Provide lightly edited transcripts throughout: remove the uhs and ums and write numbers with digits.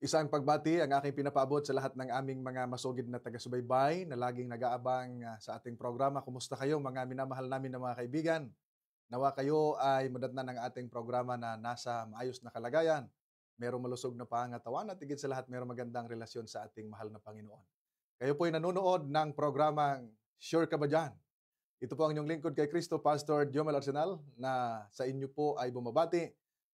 Isang pagbati ang aking pinapaabot sa lahat ng aming mga masugid na taga-subaybay na laging nag-aabang sa ating programa. Kumusta kayo mga minamahal namin na mga kaibigan? Nawa kayo ay madatnan ng ating programa na nasa maayos na kalagayan. Merong malusog na pangatawan at higit sa lahat merong magandang relasyon sa ating mahal na Panginoon. Kayo po ay nanonood ng programang Sure Ka Ba Dyan? Ito po ang inyong lingkod kay Kristo, Pastor Jomel Arsenal, na sa inyo po ay bumabati.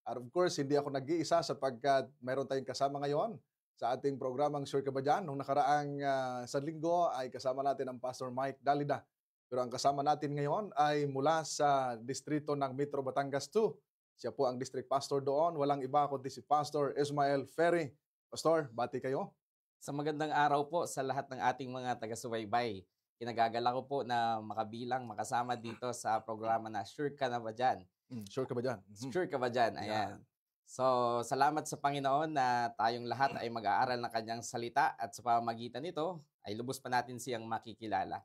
At of course, hindi ako nag-iisa sapagkat mayroon tayong kasama ngayon sa ating programang Sure Ka Ba Dyan? Nung nakaraang sa linggo ay kasama natin ang Pastor Mike Dalida. Pero ang kasama natin ngayon ay mula sa distrito ng Metro Batangas 2. Siya po ang district pastor doon. Walang iba kundi si Pastor Ismael Ferry. Pastor, bati kayo. Sa magandang araw po sa lahat ng ating mga taga-subaybay. Kinagagala ko po na makasama dito sa programa na Sure Ka Na Ba Dyan? Sure ka ba dyan? Sure ka ba dyan? Ayan. So, salamat sa Panginoon na tayong lahat ay mag-aaral ng kanyang salita at sa pamamagitan nito ay lubos pa natin siyang makikilala.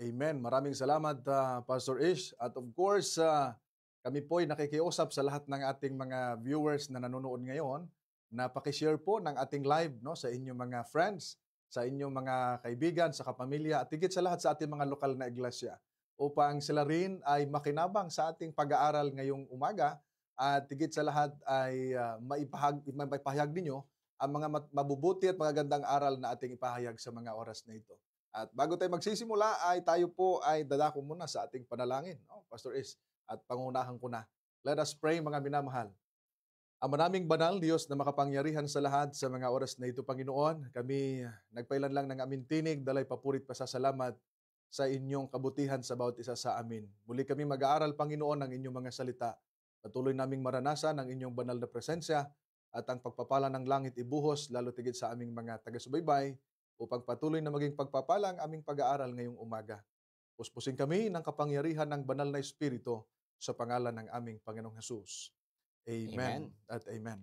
Amen. Maraming salamat, Pastor Ish. At of course, kami po ay nakikiusap sa lahat ng ating mga viewers na nanonood ngayon na pakishare po ng ating live sa inyong mga friends, sa inyong mga kaibigan, sa kapamilya, at higit sa lahat sa ating mga lokal na iglesia upang sila rin ay makinabang sa ating pag-aaral ngayong umaga at higit sa lahat ay maipahayag ninyo ang mga mabubuti at magagandang aral na ating ipahayag sa mga oras na ito. At bago tayo magsisimula ay tayo po ay dadako muna sa ating panalangin, Pastor Is, at pangunahan ko na. Let us pray, mga minamahal. Ama naming banal, Diyos na makapangyarihan sa lahat sa mga oras na ito, Panginoon, kami nagpailan lang ng aming tinig, dalay papurit pasasalamat sa inyong kabutihan sa bawat isa sa amin. Muli kami mag-aaral, Panginoon, ng inyong mga salita. Patuloy naming maranasan ang inyong banal na presensya at ang pagpapala ng langit ibuhos, lalo tigit sa aming mga taga-subaybay, upang patuloy na maging pagpapala ang aming pag-aaral ngayong umaga. Puspusin kami ng kapangyarihan ng banal na Espiritu sa pangalan ng aming Panginoong Hesus. Amen. At amen.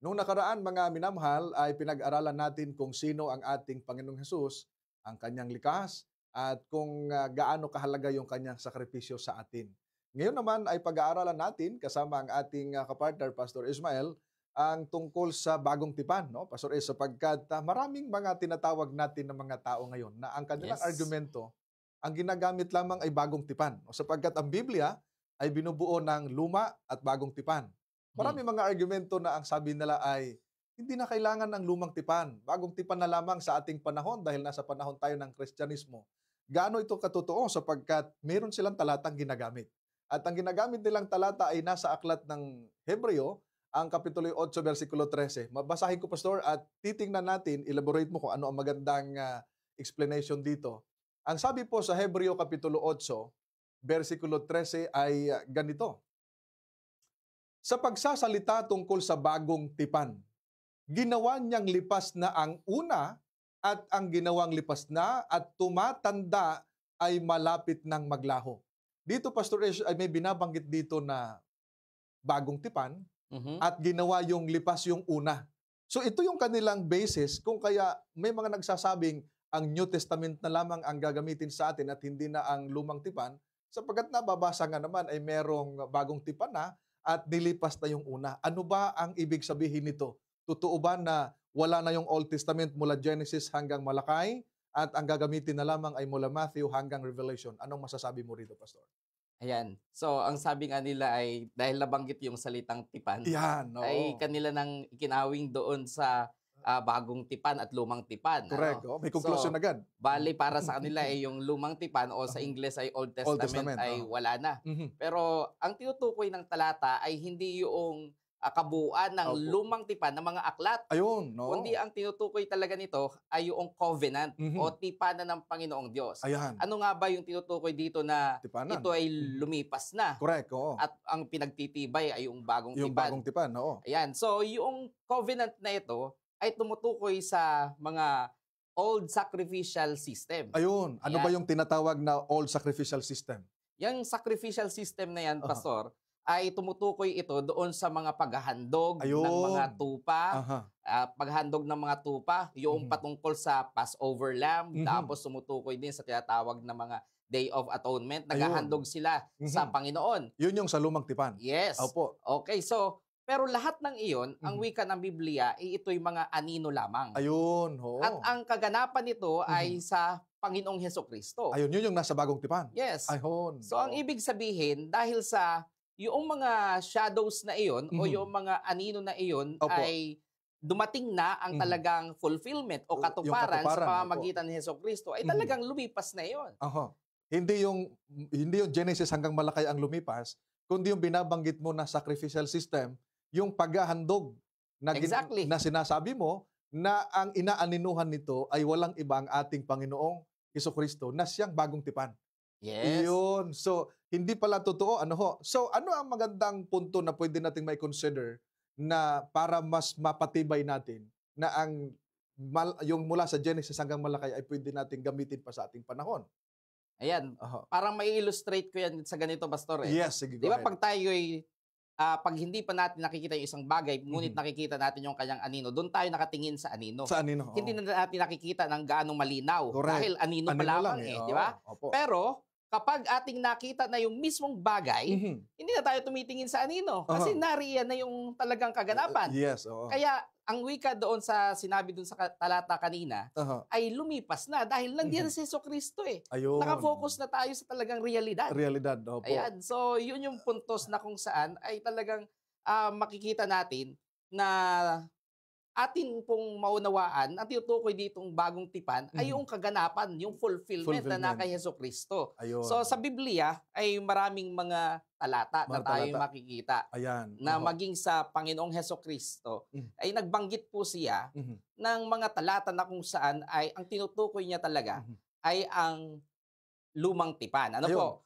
Noong nakaraan, mga minamahal, ay pinag-aralan natin kung sino ang ating Panginoong Hesus, ang kanyang likas, at kung gaano kahalaga yung kanyang sakripisyo sa atin. Ngayon naman ay pag-aaralan natin kasama ang ating kapartner, Pastor Ismael, ang tungkol sa bagong tipan, Pastor Is, sapagkat maraming mga tinatawag natin ng mga tao ngayon na ang kanilang argumento, ang ginagamit lamang ay bagong tipan. Sapagkat ang Biblia ay binubuo ng luma at bagong tipan. Marami mga argumento na ang sabi nila ay hindi na kailangan ng lumang tipan. Bagong tipan na lamang sa ating panahon dahil nasa panahon tayo ng Kristyanismo. Gaano ito katotoo sapagkat meron silang talatang ginagamit. At ang ginagamit nilang talata ay nasa aklat ng Hebreo, ang Kapitulo 8, versikulo 13. Mabasahin ko, Pastor, at titingnan natin, elaborate mo kung ano ang magandang explanation dito. Ang sabi po sa Hebreo Kapitulo 8, versikulo 13 ay ganito. Sa pagsasalita tungkol sa bagong tipan, ginawa niyang lipas na ang una at ang ginawang lipas na at tumatanda ay malapit ng maglaho. Dito, Pastor Ish, ay may binabanggit dito na bagong tipan at ginawa yung lipas yung una. So ito yung kanilang basis kung kaya may mga nagsasabing ang New Testament na lamang ang gagamitin sa atin at hindi na ang lumang tipan, sapagkat nababasa nga naman ay merong bagong tipan na at nilipas na yung una. Ano ba ang ibig sabihin nito? Totoo ba na wala na yung Old Testament mula Genesis hanggang Malakay at ang gagamitin na lamang ay mula Matthew hanggang Revelation? Anong masasabi mo rito, Pastor? Ayan. So, ang sabi nga nila ay dahil nabanggit yung salitang tipan, ay kanila nang ikinawing doon sa bagong tipan at lumang tipan. Correct. May conclusion agad. Bali para sa kanila ay yung lumang tipan o sa Ingles ay Old Testament ay wala na. Pero ang tinutukoy ng talata ay hindi yung kabuuan ng lumang tipan ng mga aklat. Ayun, Kundi ang tinutukoy talaga nito ay yung covenant o tipanan ng Panginoong Diyos. Ayan. Ano nga ba yung tinutukoy dito na tipanan? Ito ay lumipas na? Correct, oo. At ang pinagtitibay ay yung bagong tipan. Yung bagong tipan, oo. Ayan. So yung covenant na ito ay tumutukoy sa mga old sacrificial system. Ayun. Ano ba yung tinatawag na old sacrificial system? Yung sacrificial system na yan, Pastor, ay tumutukoy ito doon sa mga paghahandog ng mga tupa, paghandog ng mga tupa, yung patungkol sa Passover lamb, tapos tumutukoy din sa tinatawag na mga Day of Atonement, naghahandog sila sa Panginoon. Yun yung sa lumang tipan. Yes. Opo. Okay, so Pero lahat ng iyon, ang wika ng Biblia, ito'y mga anino lamang. Ayun, oo. At ang kaganapan nito ay sa Panginoong Hesukristo. Ayun, yun yung nasa Bagong Tipan. Yes. Ayun. So ang ibig sabihin, dahil sa yung mga shadows na iyon o yung mga anino na iyon ay dumating na ang talagang fulfillment o katuparan sa pamamagitan ni Hesukristo, ay talagang lumipas na iyon. Hindi yung Genesis hanggang Malakay ang lumipas, kundi yung binabanggit mo na sacrificial system, yung paghahandog na sinasabi mo na ang inaaninuhan nito ay walang iba ang ating Panginoong Hesukristo na siyang bagong tipan. Yes. Iyon. So, hindi pala totoo. So, ano ang magandang punto na pwede nating may consider na para mas mapatibay natin na yung mula sa Genesis hanggang Malakay ay pwede nating gamitin pa sa ating panahon? Ayan. Parang may illustrate ko yan sa ganito, Pastor. Yes, sige. Di ba pag tayo'y pag hindi pa natin nakikita yung isang bagay, ngunit nakikita natin yung kanyang anino, doon tayo nakatingin sa anino. Sa anino. Hindi na natin nakikita ng gaano malinaw. Correct. Dahil anino pa lamang di ba? Pero, kapag ating nakita na yung mismong bagay, hindi na tayo tumitingin sa anino. Kasi nariyan na yung talagang kaganapan. Yes. Kaya, ang wika doon sa sinabi doon sa talata kanina, ay lumipas na dahil nandiyan si Hesukristo eh. Ayun. Nakafocus na tayo sa talagang realidad. Opo. Ayan. So, yun yung puntos na kung saan ay talagang makikita natin na atin pong maunawaan, ang tinutukoy ditong bagong tipan ay yung kaganapan, yung fulfillment na naka Hesukristo. So sa Biblia ay maraming mga talata na tayo makikita. Ayan. Na maging sa Panginoong Hesukristo ay nagbanggit po siya ng mga talata na kung saan ay ang tinutukoy niya talaga ay ang lumang tipan. Ano po?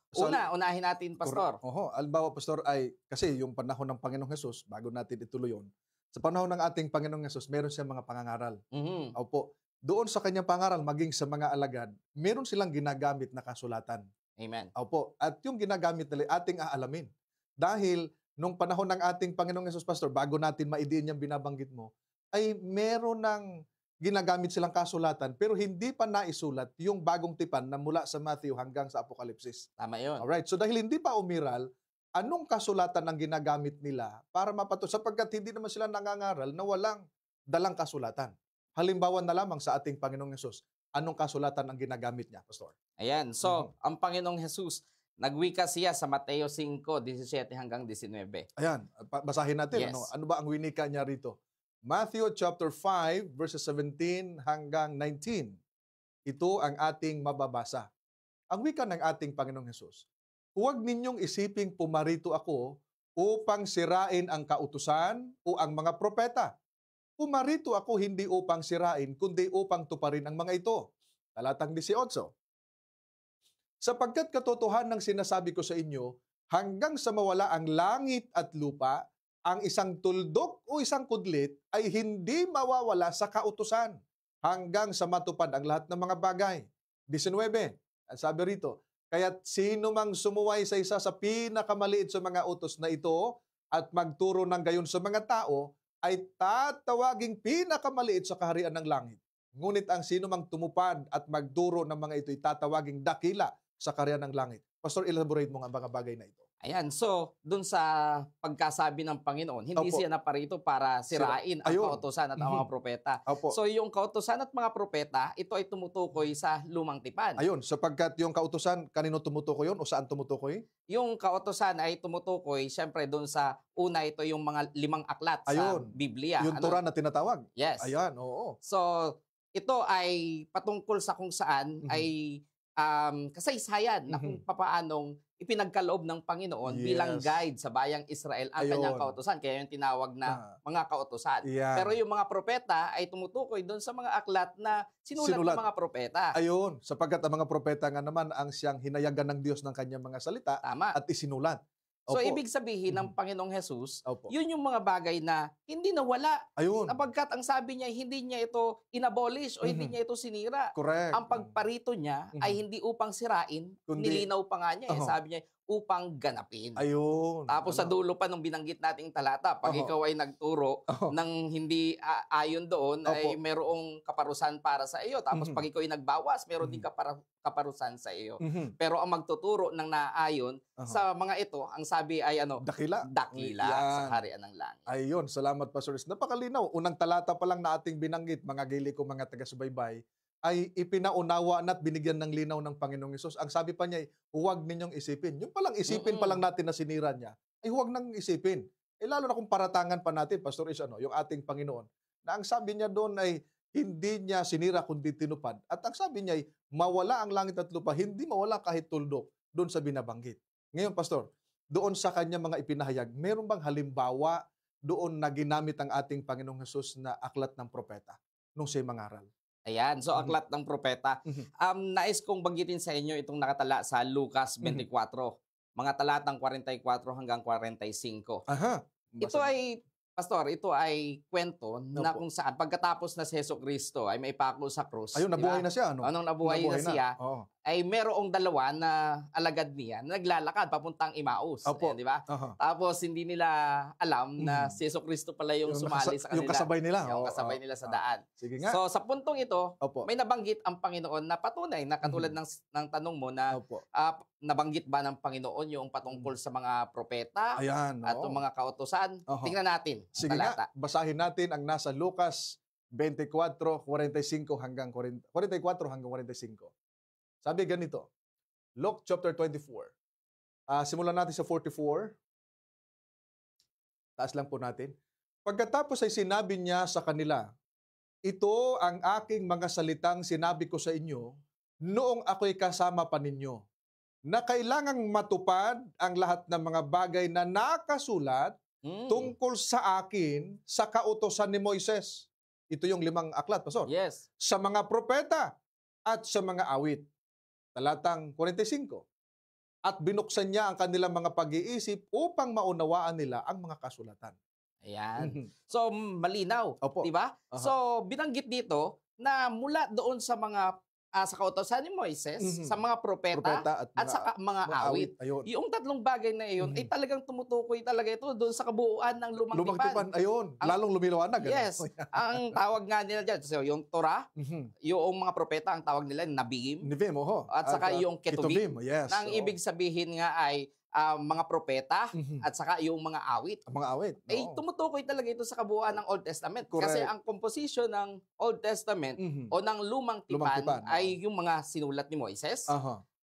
Unahin natin, Pastor. Albawa, Pastor, ay kasi yung panahon ng Panginoong Hesus, bago natin ituloy yun, sa panahon ng ating Panginoong Hesus, meron siyang mga pangangaral. Opo. Doon sa kanyang pangaral, maging sa mga alagad, meron silang ginagamit na kasulatan. Amen. Opo. At yung ginagamit nila, ating aalamin. Dahil nung panahon ng ating Panginoong Hesus, Pastor, bago natin maidiin yung binabanggit mo, ay meron ng ginagamit silang kasulatan, pero hindi pa naisulat yung bagong tipan na mula sa Matthew hanggang sa Apokalipsis. Tama yun. Alright. So dahil hindi pa umiral, anong kasulatan ang ginagamit nila para sapagkat hindi naman sila nangangaral na walang dalang kasulatan. Halimbawa na lamang sa ating Panginoong Hesus, anong kasulatan ang ginagamit niya, Pastor? Ayan, so ang Panginoong Hesus, nagwika siya sa Mateo 5:17 hanggang 19. Ayan, basahin natin. Yes. Ano ba ang winika niya rito? Matthew chapter 5 verses 17 hanggang 19. Ito ang ating mababasa. Ang wika ng ating Panginoong Hesus, huwag ninyong isiping pumarito ako upang sirain ang kautusan o ang mga propeta. Pumarito ako hindi upang sirain, kundi upang tuparin ang mga ito. Talatang 18. Sapagkat katotohanan ng sinasabi ko sa inyo, hanggang sa mawala ang langit at lupa, ang isang tuldok o isang kudlit ay hindi mawawala sa kautusan hanggang sa matupad ang lahat ng mga bagay. 19. Sabi rito, kaya't sino mang sumuway sa isa sa pinakamaliit sa mga utos na ito at magturo ng gayon sa mga tao, ay tatawaging pinakamaliit sa kaharian ng langit. Ngunit ang sino mang tumupad at magturo ng mga ito ay tatawaging dakila sa kaharian ng langit. Pastor, elaborate mo nga mga bagay na ito. Ayan, so dun sa pagkasabi ng Panginoon, hindi siya naparito para sirain ang kautusan at ang mga propeta. So yung kautusan at mga propeta, ito ay tumutukoy sa lumang tipan. Ayun, sapagkat yung kautusan, kanino tumutukoy yun o saan tumutukoy? Yung kautusan ay tumutukoy, syempre dun sa una, ito yung mga 5 aklat sa Biblia. Yung Torah na tinatawag. Yes. Ayan, oo. So ito ay patungkol sa kung saan ay kasaysayan na kung papaanong ipinagkaloob ng Panginoon bilang guide sa bayang Israel ang kanyang kautusan. Kaya yung tinawag na mga kautusan. Pero yung mga propeta ay tumutukoy doon sa mga aklat na sinulat ng mga propeta. Ayun, sapagkat ang mga propeta nga naman ang siyang hinayagan ng Diyos ng kanyang mga salita at isinulat. So, ibig sabihin ng Panginoong Hesus, yun yung mga bagay na hindi nawala. Sapagkat ang sabi niya, hindi niya ito inabolish o hindi niya ito sinira. Correct. Ang pagparito niya ay hindi upang sirain, nilinaw pa nga niya. Sabi niya, upang ganapin. Ayun. Tapos sa dulo pa nung binanggit nating talata, pag ikaw ay nagturo ng hindi ayon doon, ay merong kaparusahan para sa iyo. Tapos pag ikaw ay nagbawas, meron din kaparusahan sa iyo. Pero ang magtuturo ng naayon sa mga ito, ang sabi ay dakila. Dakila sa kaharian ng langit. Ayun, salamat Pastor Is. Napakalinaw. Unang talata pa lang na ating binanggit, mga gili ko, mga taga-subaybay, ay ipinaunawa at binigyan ng linaw ng Panginoong Hesus. Ang sabi pa niya ay, huwag ninyong isipin. Yung palang isipin pa lang natin na sinira niya, ay huwag nang isipin. Lalo na kung paratangan pa natin, Pastor Is, yung ating Panginoon, na ang sabi niya doon ay, hindi niya sinira kundi tinupad. At ang sabi niya ay, mawala ang langit at lupa, hindi mawala kahit tuldok doon sa binabanggit. Ngayon, Pastor, doon sa kanya mga ipinahayag, meron bang halimbawa doon na ginamit ang ating Panginoong Hesus na aklat ng propeta nung siya'y mangaral? Ayan, so aklat ng propeta. Nais kong banggitin sa inyo itong nakatala sa Lucas 24, mga talatang 44 hanggang 45. Aha. Ito ay, Pastor, ito ay kwento na kung saan pagkatapos na si Jesucristo ay maipako sa krus. Ayun, nabuhay na siya. Anong nabuhay na siya? Ay merong dalawa na alagad niya na naglalakad papuntang Emmaus. Ayan, di ba? Tapos hindi nila alam na si Jesucristo pala yung sumali sa kanila. Yung kasabay nila. Yung kasabay nila sa daan. Sige nga. So sa puntong ito, may nabanggit ang Panginoon na patunay na katulad ng tanong mo na nabanggit ba ng Panginoon yung patungkol sa mga propeta at yung mga kautusan? Tingnan natin. Sige nga, basahin natin ang nasa Lucas 24:45 hanggang 44 hanggang 45. Sabi ganito, Luke chapter 24. Simulan natin sa 44. Taas lang po natin. Pagkatapos ay sinabi niya sa kanila, ito ang aking mga salitang sinabi ko sa inyo noong ako'y kasama pa ninyo, na kailangang matupad ang lahat ng mga bagay na nakasulat tungkol sa akin sa kautosan ni Moises. Ito yung 5 aklat, Pastor. Yes. Sa mga propeta at sa mga awit. Talatang 45. At binuksan niya ang kanilang mga pag-iisip upang maunawaan nila ang mga kasulatan. Ayan. So, malinaw. Diba? So, binanggit dito na mula doon sa mga sa kautosan ni Moises, sa mga propeta at sa mga awit. Yung 3 bagay na iyon ay talagang tumutukoy talaga ito doon sa kabuuan ng lumang tipan. Ayun, lalong lumiliwanag. Yes. Ang tawag nga nila dyan, so yung Torah, yung mga propeta, ang tawag nila Nabim. At saka yung Ketubim. Na ang ibig sabihin nga ay mga propeta at saka yung mga awit. Mga awit. Eh, tumutukoy talaga ito sa kabuuan ng Old Testament. Correct. Kasi ang composition ng Old Testament o ng Lumang Tipan ay yung mga sinulat ni Moises,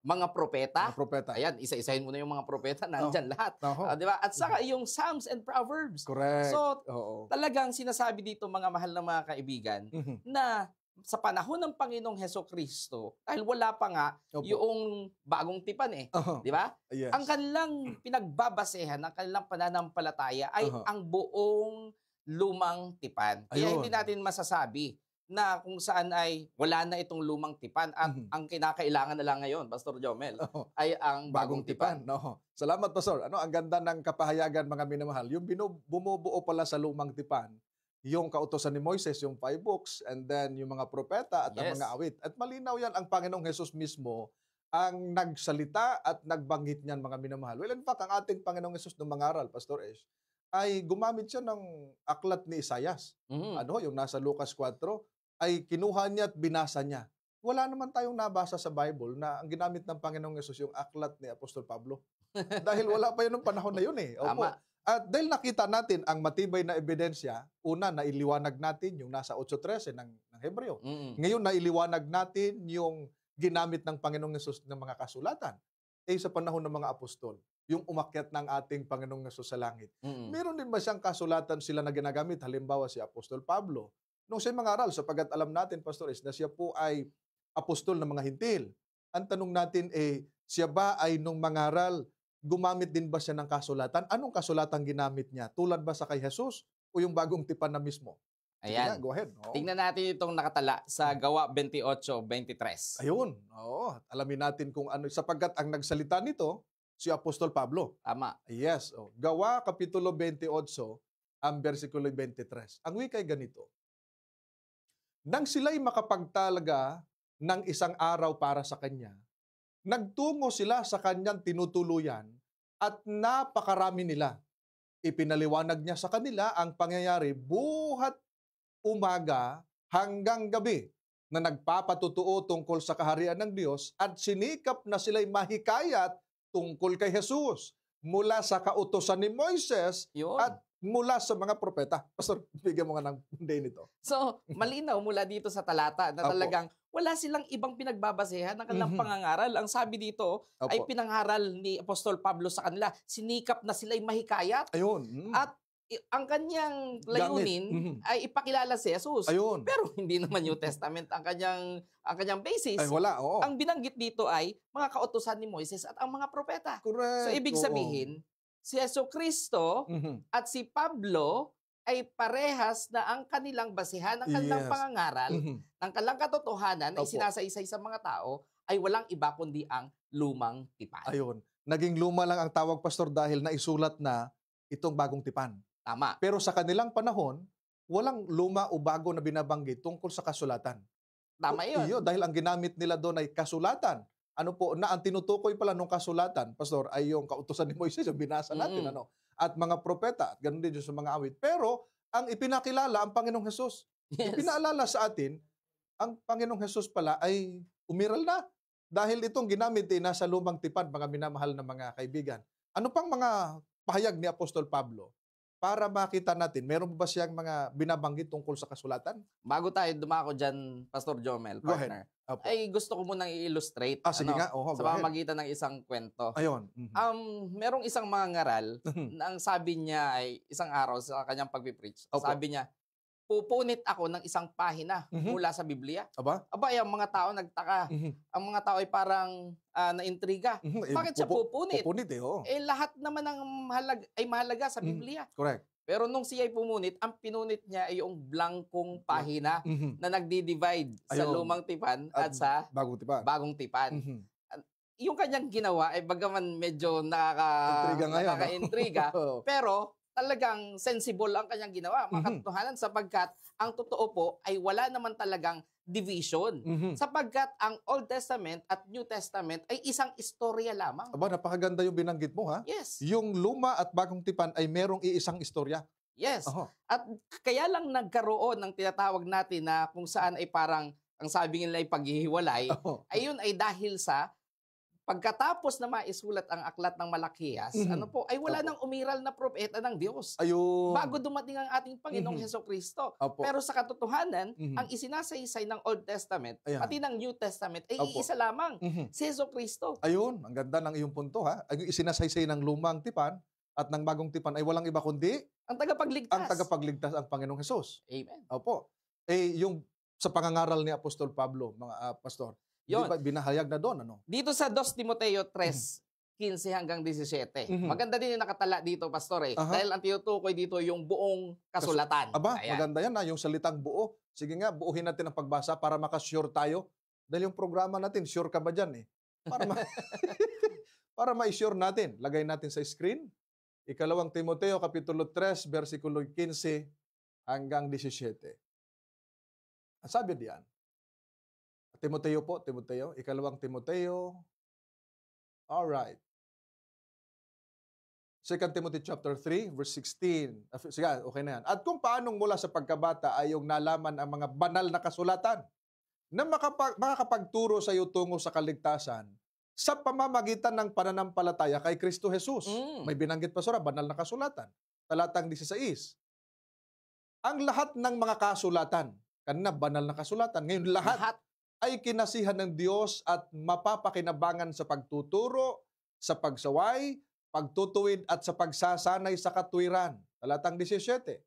mga propeta. Ayan, isa-isahin mo na yung mga propeta, nandyan lahat. Diba? At saka yung Psalms and Proverbs. Correct. So, talagang sinasabi dito, mga mahal na mga kaibigan, na sa panahon ng Panginoong Hesukristo, dahil wala pa nga yung bagong tipan di ba? Yes. Ang kanilang pinagbabasehan, ang kanilang pananampalataya ay ang buong lumang tipan. Kaya hindi natin masasabi na kung saan ay wala na itong lumang tipan at ang kinakailangan na lang ngayon, Pastor Jomel, ay ang bagong tipan. Salamat, Pastor. Ang ganda ng kapahayagan, mga minamahal. Yung bumubuo pala sa lumang tipan, yung kautosan ni Moises, yung 5 books, and then yung mga propeta at ang mga awit. At malinaw yan, ang Panginoong Hesus mismo ang nagsalita at nagbanggit niyan, mga minamahal. Well, in fact, ang ating Panginoong Hesus ng mangaral, Pastor Esh, ay gumamit siya ng aklat ni Isaias. Yung nasa Lucas 4, ay kinuha niya at binasa niya. Wala naman tayong nabasa sa Bible na ang ginamit ng Panginoong Hesus yung aklat ni Apostol Pablo. Dahil wala pa yun ng panahon na yun . Tama. At dahil nakita natin ang matibay na ebidensya, una, nailiwanag natin yung nasa 8:13 ng Hebreo. Ngayon, nailiwanag natin yung ginamit ng Panginoong Hesus ng mga kasulatan. Sa panahon ng mga apostol, yung umakyat ng ating Panginoong Hesus sa langit. Meron din ba siyang kasulatan sila na ginagamit? Halimbawa, si Apostol Pablo. Nung siya mangaral, sapagat alam natin, Pastor, na siya po ay apostol ng mga hintil. Ang tanong natin siya ba ay nung mangaral, gumamit din ba siya ng kasulatan? Anong kasulatan ginamit niya? Tulad ba sa kay Jesus o yung bagong tipan na mismo? Ayan. Go ahead. Tingnan natin itong nakatala sa Gawa 28:23. Ayun. Alamin natin kung ano. Sapagkat ang nagsalita nito, si Apostol Pablo. Tama. Yes. Gawa Kapitulo 28, ang versikulo 23. Ang wikay ganito. Nang sila'y makapagtalaga ng isang araw para sa kanya, nagtungo sila sa kanyang tinutuluyan At napakarami nila. Ipinaliwanag niya sa kanila ang pangyayari buhat umaga hanggang gabi na nagpapatutuo tungkol sa kaharian ng Diyos at sinikap na sila'y mahikayat tungkol kay Jesus mula sa kautusan ni Moises at mula sa mga propeta. Pastor, bigyan mo nga ng day nito. So, malinaw mula dito sa talata na talagang wala silang ibang pinagbabasehan ng kanilang pangangaral. Ang sabi dito ay pinangaral ni Apostol Pablo sa kanila. Sinikap na sila'y mahikayat. Ayun. At ang kanyang layunin ay ipakilala si Jesus. Ayun. Pero hindi naman New Testament ang kanyang basis. Ay, wala, oo. Ang binanggit dito ay mga kautusan ni Moises at ang mga propeta. Correct. So, ibig sabihin, si Jesucristo at si Pablo ay parehas na ang kanilang basihan, ang kanilang pangangaral, ng kanilang katotohanan na isinasaysay sa mga tao ay walang iba kundi ang lumang tipan. Ayun. Naging luma lang ang tawag, Pastor, dahil naisulat na itong bagong tipan. Tama. Pero sa kanilang panahon, walang luma o bago na binabanggit tungkol sa kasulatan. Tama yun. Iyo, dahil ang ginamit nila doon ay kasulatan. Ano po, na ang tinutukoy pala ng kasulatan, Pastor, ay yung kautusan ni Moises, yung binasa natin, ano? At mga propeta, at ganun din sa mga awit. Pero, ang ipinakilala ang Panginoong Hesus. Yes. Ipinaalala sa atin, ang Panginoong Hesus pala ay umiral na. Dahil itong ginamit ay nasa lumang tipan, mga minamahal na mga kaibigan. Ano pang mga pahayag ni Apostol Pablo? Para makita natin, meron ba siyang mga binabanggit tungkol sa kasulatan? Bago tayo dumako dyan, Pastor Jomel, partner, ay gusto ko munang i-illustrate sige nga. sa pamamagitan ng isang kwento. Ayun. Merong isang mga ngaral na ang sabi niya ay isang araw sa kanyang pagpipreach. Sabi niya, pupunit ako ng isang pahina mula sa Biblia. Aba, ang mga tao nagtaka. Ang mga tao ay parang naintriga. Bakit siya pupunit? Pupunit Lahat naman ay mahalaga sa Biblia. Correct. Pero nung siya ay pumunit, ang pinunit niya ay yung blankong pahina na nagdi-divide sa lumang tipan at sa bagong tipan. Yung kanyang ginawa ay bagaman medyo nakaka-intriga, pero talagang sensible ang kanyang ginawa, mga katotohanan, sapagkat ang totoo po ay wala naman talagang division. Sapagkat ang Old Testament at New Testament ay isang istorya lamang. Aba, napakaganda yung binanggit mo, ha? Yes. Yung luma at bagong tipan ay merong iisang istorya. Yes. At kaya lang nagkaroon ng tinatawag natin na kung saan ay parang, ang sabi nila ay paghihiwalay, ayun ay dahil sa pagkatapos na maisulat ang aklat ng Malakias, ay wala nang umiral na propeta ng Diyos. Ayun. Bago dumating ang ating Panginoong Hesukristo. Pero sa katotohanan, ang isinasaysay ng Old Testament, pati ng New Testament, ay iisa lamang, si Hesukristo. Ayun, ang ganda ng iyong punto, ha? Ang isinasaysay ng lumang tipan at ng bagong tipan ay walang iba kundi ang tagapagligtas. Ang tagapagligtas ang Panginoong Hesus. Amen. Opo. Yung sa pangangaral ni Apostol Pablo, mga pastor, yun. Di ba binahayag na doon, ano? Dito sa 2 Timoteo 3:15 hanggang 17. Maganda din yung nakatala dito, Pastor, dahil ang tinutukoy dito yung buong kasulatan. Maganda yan, yung salitang buo. Sige nga, buuhin natin ang pagbasa para makasure tayo. Dahil yung programa natin, sure ka ba dyan, para ma-sure natin, lagay natin sa screen. 2 Timoteo, Kapitulo 3, versikulo 15 hanggang 17. Ang sabi diyan, Timoteo po, 2 Timoteo. Alright. 2 Timothy chapter 3, verse 16. Sige, okay na yan. At kung paanong mula sa pagkabata ay yung nalaman ang mga banal na kasulatan na makakapagturo sa iyo tungo sa kaligtasan sa pamamagitan ng pananampalataya kay Kristo Jesus. May binanggit pa sura, banal na kasulatan. Talatang 16. Ang lahat ng mga kasulatan, kanina banal na kasulatan, ngayon lahat ay kinasihan ng Diyos at mapapakinabangan sa pagtuturo, sa pagsaway, pagtutuwid at sa pagsasanay sa katwiran. Talatang 17.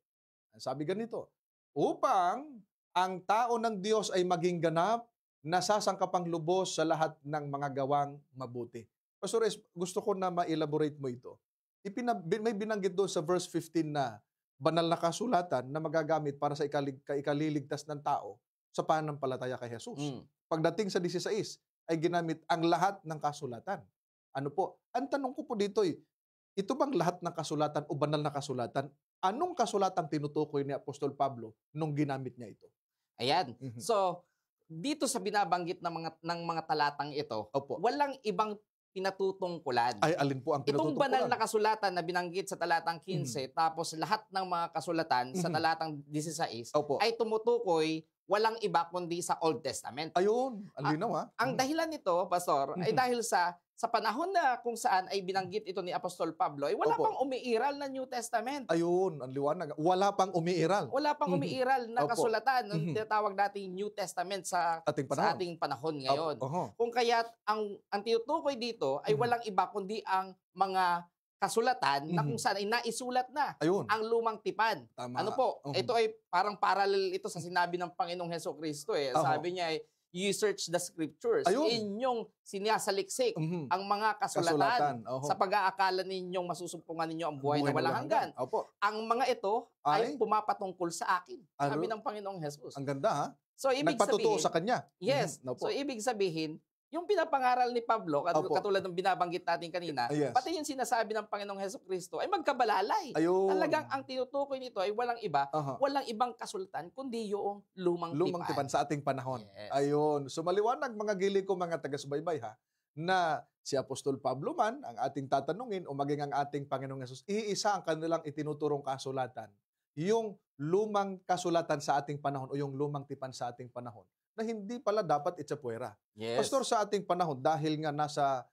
Sabi ganito, upang ang tao ng Diyos ay maging ganap, nasasangkapang lubos sa lahat ng mga gawang mabuti. Pastor, gusto ko na ma-elaborate mo ito. May binanggit doon sa verse 15 na banal na kasulatan na magagamit para sa ikaliligtas ng tao sa pananampalataya kay Jesus. Pagdating sa 16, ay ginamit ang lahat ng kasulatan. Ano po? Ang tanong ko po dito ito bang lahat ng kasulatan o banal na kasulatan? Anong kasulatan tinutukoy ni Apostol Pablo nung ginamit niya ito? Ayan. So, dito sa binabanggit ng mga talatang ito, walang ibang pinatutungkulan. Ay, alin po ang Itong pinatutungkulan? banal na kasulatan na binanggit sa talatang 15, tapos lahat ng mga kasulatan sa talatang 16 Opo. ay tumutukoy walang iba kundi sa Old Testament. Ayun, ang linaw ha. Ang dahilan nito, Pastor, ay dahil sa panahon na kung saan ay binanggit ito ni Apostol Pablo, ay wala Opo. pang umiiral na New Testament. Ayun, ang liwanag. Wala pang umiiral. Wala pang umiiral na Opo. kasulatan ng tinatawag nating New Testament sa ating panahon ngayon. Kung kaya't ang tinutukoy dito ay walang iba kundi ang mga kasulatan na kung saan ay naisulat na Ayun. ang lumang tipan. Tama. Ano po? Ito ay parang parallel ito sa sinabi ng Panginoong Hesukristo eh. Sabi niya ay, you search the scriptures. Ayun. Inyong sinasaliksik ang mga kasulatan sa pag-aakala ninyong masusumpungan ninyo ang buhay na walang hanggan. Opo. Ang mga ito ay pumapatungkol sa akin. Sabi ng Panginoong Jesus. Ang ganda ha. So, ibig Nagpatutuo sabihin, sa kanya. yes. So, ibig sabihin, yung pinapangaral ni Pablo, katulad ng binabanggit natin kanina, pati yung sinasabi ng Panginoong Hesukristo ay magkabalalay. Ayun. Talagang ang tinutukoy nito ay walang iba, walang ibang kasulatan, kundi yung lumang tipan sa ating panahon. Yes. Ayun. So maliwanag mga gilig ko mga taga-subaybay ha, na si Apostol Pablo man ang ating tatanungin o maging ang ating Panginoong Hesus, iisa ang kanilang itinuturong kasulatan. Yung lumang kasulatan sa ating panahon o yung lumang tipan sa ating panahon na hindi pala dapat itsapuera. Yes. Pastor, sa ating panahon, dahil nga nasa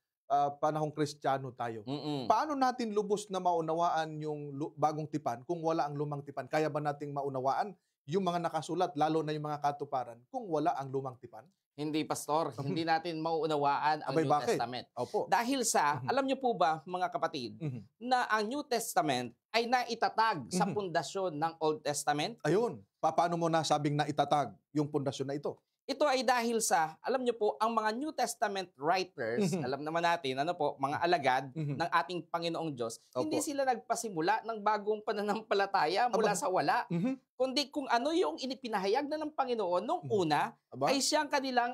panahong Kristiyano tayo, paano natin lubos na maunawaan yung bagong tipan kung wala ang lumang tipan? Kaya ba nating maunawaan yung mga nakasulat, lalo na yung mga katuparan, kung wala ang lumang tipan? Hindi, Pastor. Hindi natin mauunawaan ang New Testament. Opo. Dahil sa, alam niyo po ba, mga kapatid, na ang New Testament ay naitatag sa pundasyon ng Old Testament? Ayun. Paano mo nasabing naitatag yung pundasyon na ito? Ito ay dahil sa, alam niyo po, ang mga New Testament writers, alam naman natin, mga alagad ng ating Panginoong Diyos, hindi sila nagpasimula ng bagong pananampalataya mula sa wala, kundi kung ano yung inipinahayag na ng Panginoon nung una, ay siyang kanilang,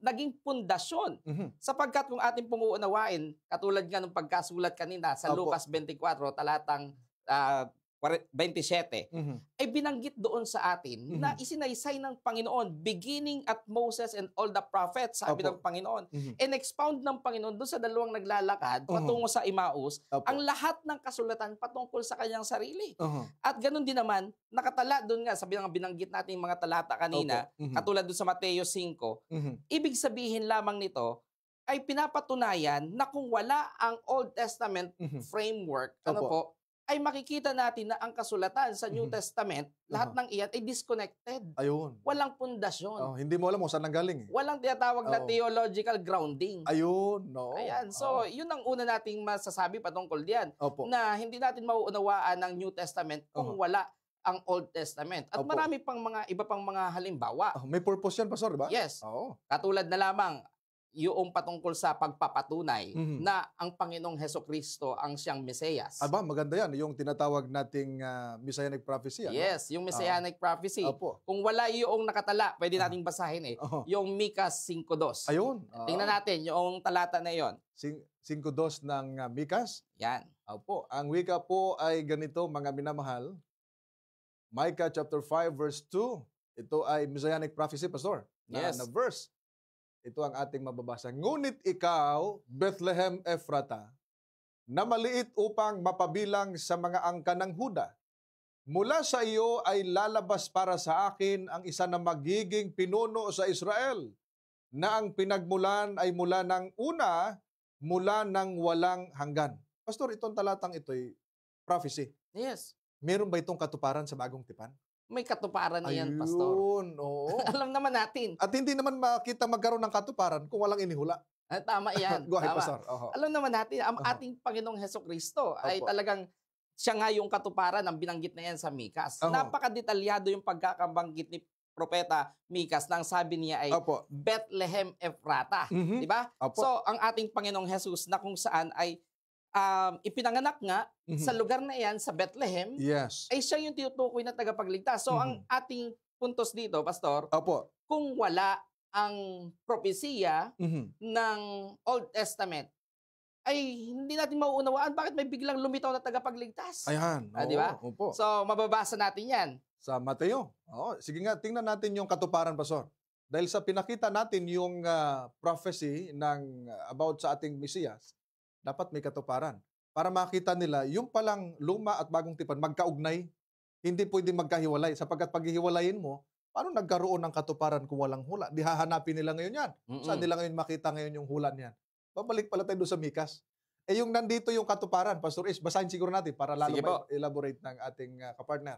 naging pundasyon. Sapagkat kung ating pong uunawain, katulad nga ng pagkasulat kanina sa Lucas 24, talatang 27, ay binanggit doon sa atin na isinaysay ng Panginoon, beginning at Moses and all the prophets, sabi ng Panginoon. And expound ng Panginoon doon sa dalawang naglalakad patungo sa Emmaus, ang lahat ng kasulatan patungkol sa kanyang sarili. At ganun din naman, nakatala doon nga, sabi ng binanggit natin mga talata kanina, katulad doon sa Mateo 5, ibig sabihin lamang nito, ay pinapatunayan na kung wala ang Old Testament framework, ay makikita natin na ang kasulatan sa New Testament, lahat ng iyan ay disconnected. Ayun. Walang pundasyon. Hindi mo alam kung saan nanggaling. Walang tinatawag na theological grounding. Ayun. No. Ayan. So, yun ang una nating masasabi patungkol diyan. Na hindi natin mauunawaan ang New Testament kung wala ang Old Testament. At marami pang iba pang mga halimbawa. May purpose yan, Pastor, di ba? Yes. Katulad na lamang, yung patungkol sa pagpapatunay na ang Panginoong Hesukristo ang siyang Mesiyas. Aba, maganda yan. Yung tinatawag nating Messianic prophecy. Yes, yung Messianic prophecy. Kung wala yung nakatala, pwede nating basahin yung Mikas 5:2. Ayun. Tingnan natin yung talata na yon. 5:2 ng Mikas. Yan. Opo. Ang wika po ay ganito, mga minamahal. Micah chapter 5 verse 2. Ito ay Messianic prophecy, Pastor. Na verse. Ito ang ating mababasa. Ngunit ikaw, Bethlehem Ephrata, na maliit upang mapabilang sa mga angkan ng Huda, mula sa iyo ay lalabas para sa akin ang isa na magiging pinuno sa Israel, na ang pinagmulan ay mula ng una, mula ng walang hanggan. Pastor, itong talatang ito'y prophecy. Yes. Meron ba itong katuparan sa bagong tipan? May katuparan na yan, Pastor. Ayun, oo. Alam naman natin. At hindi naman makita magkaroon ng katuparan kung walang inihula. Tama yan. Go ahead, Tama. Pastor. Alam naman natin, ang ating Panginoong Hesukristo ay talagang siya nga yung katuparan ng binanggit na yan sa Mikas. Napakadetalyado yung pagkakabanggit ni Propeta Mikas nang sabi niya ay Bethlehem Ephrata. Di ba? So, ang ating Panginoong Jesus na kung saan ay ipinanganak nga sa lugar na yan, sa Bethlehem, ay siya yung tinutukoy na tagapagligtas. So, ang ating puntos dito, Pastor, kung wala ang propesiya ng Old Testament, ay hindi natin mauunawaan bakit may biglang lumitaw na tagapagligtas. Ayan. Di ba? So, mababasa natin yan. Sa Mateo. Sige nga, tingnan natin yung katuparan, Pastor. Dahil sa pinakita natin yung prophecy about sa ating Mesiyas, dapat may katuparan. Para makita nila, yung palang luma at bagong tipan, magkaugnay, hindi pwede magkahiwalay. Sapagkat paghihiwalayin mo, paano nagkaroon ng katuparan kung walang hula? Di hahanapin nila ngayon yan. Saan nila ngayon makita ngayon yung hula niyan? Babalik pala tayo doon sa Mikas. Yung nandito yung katuparan, Pastor Ish, basahin siguro natin para lalo ma-elaborate ng ating kapartner.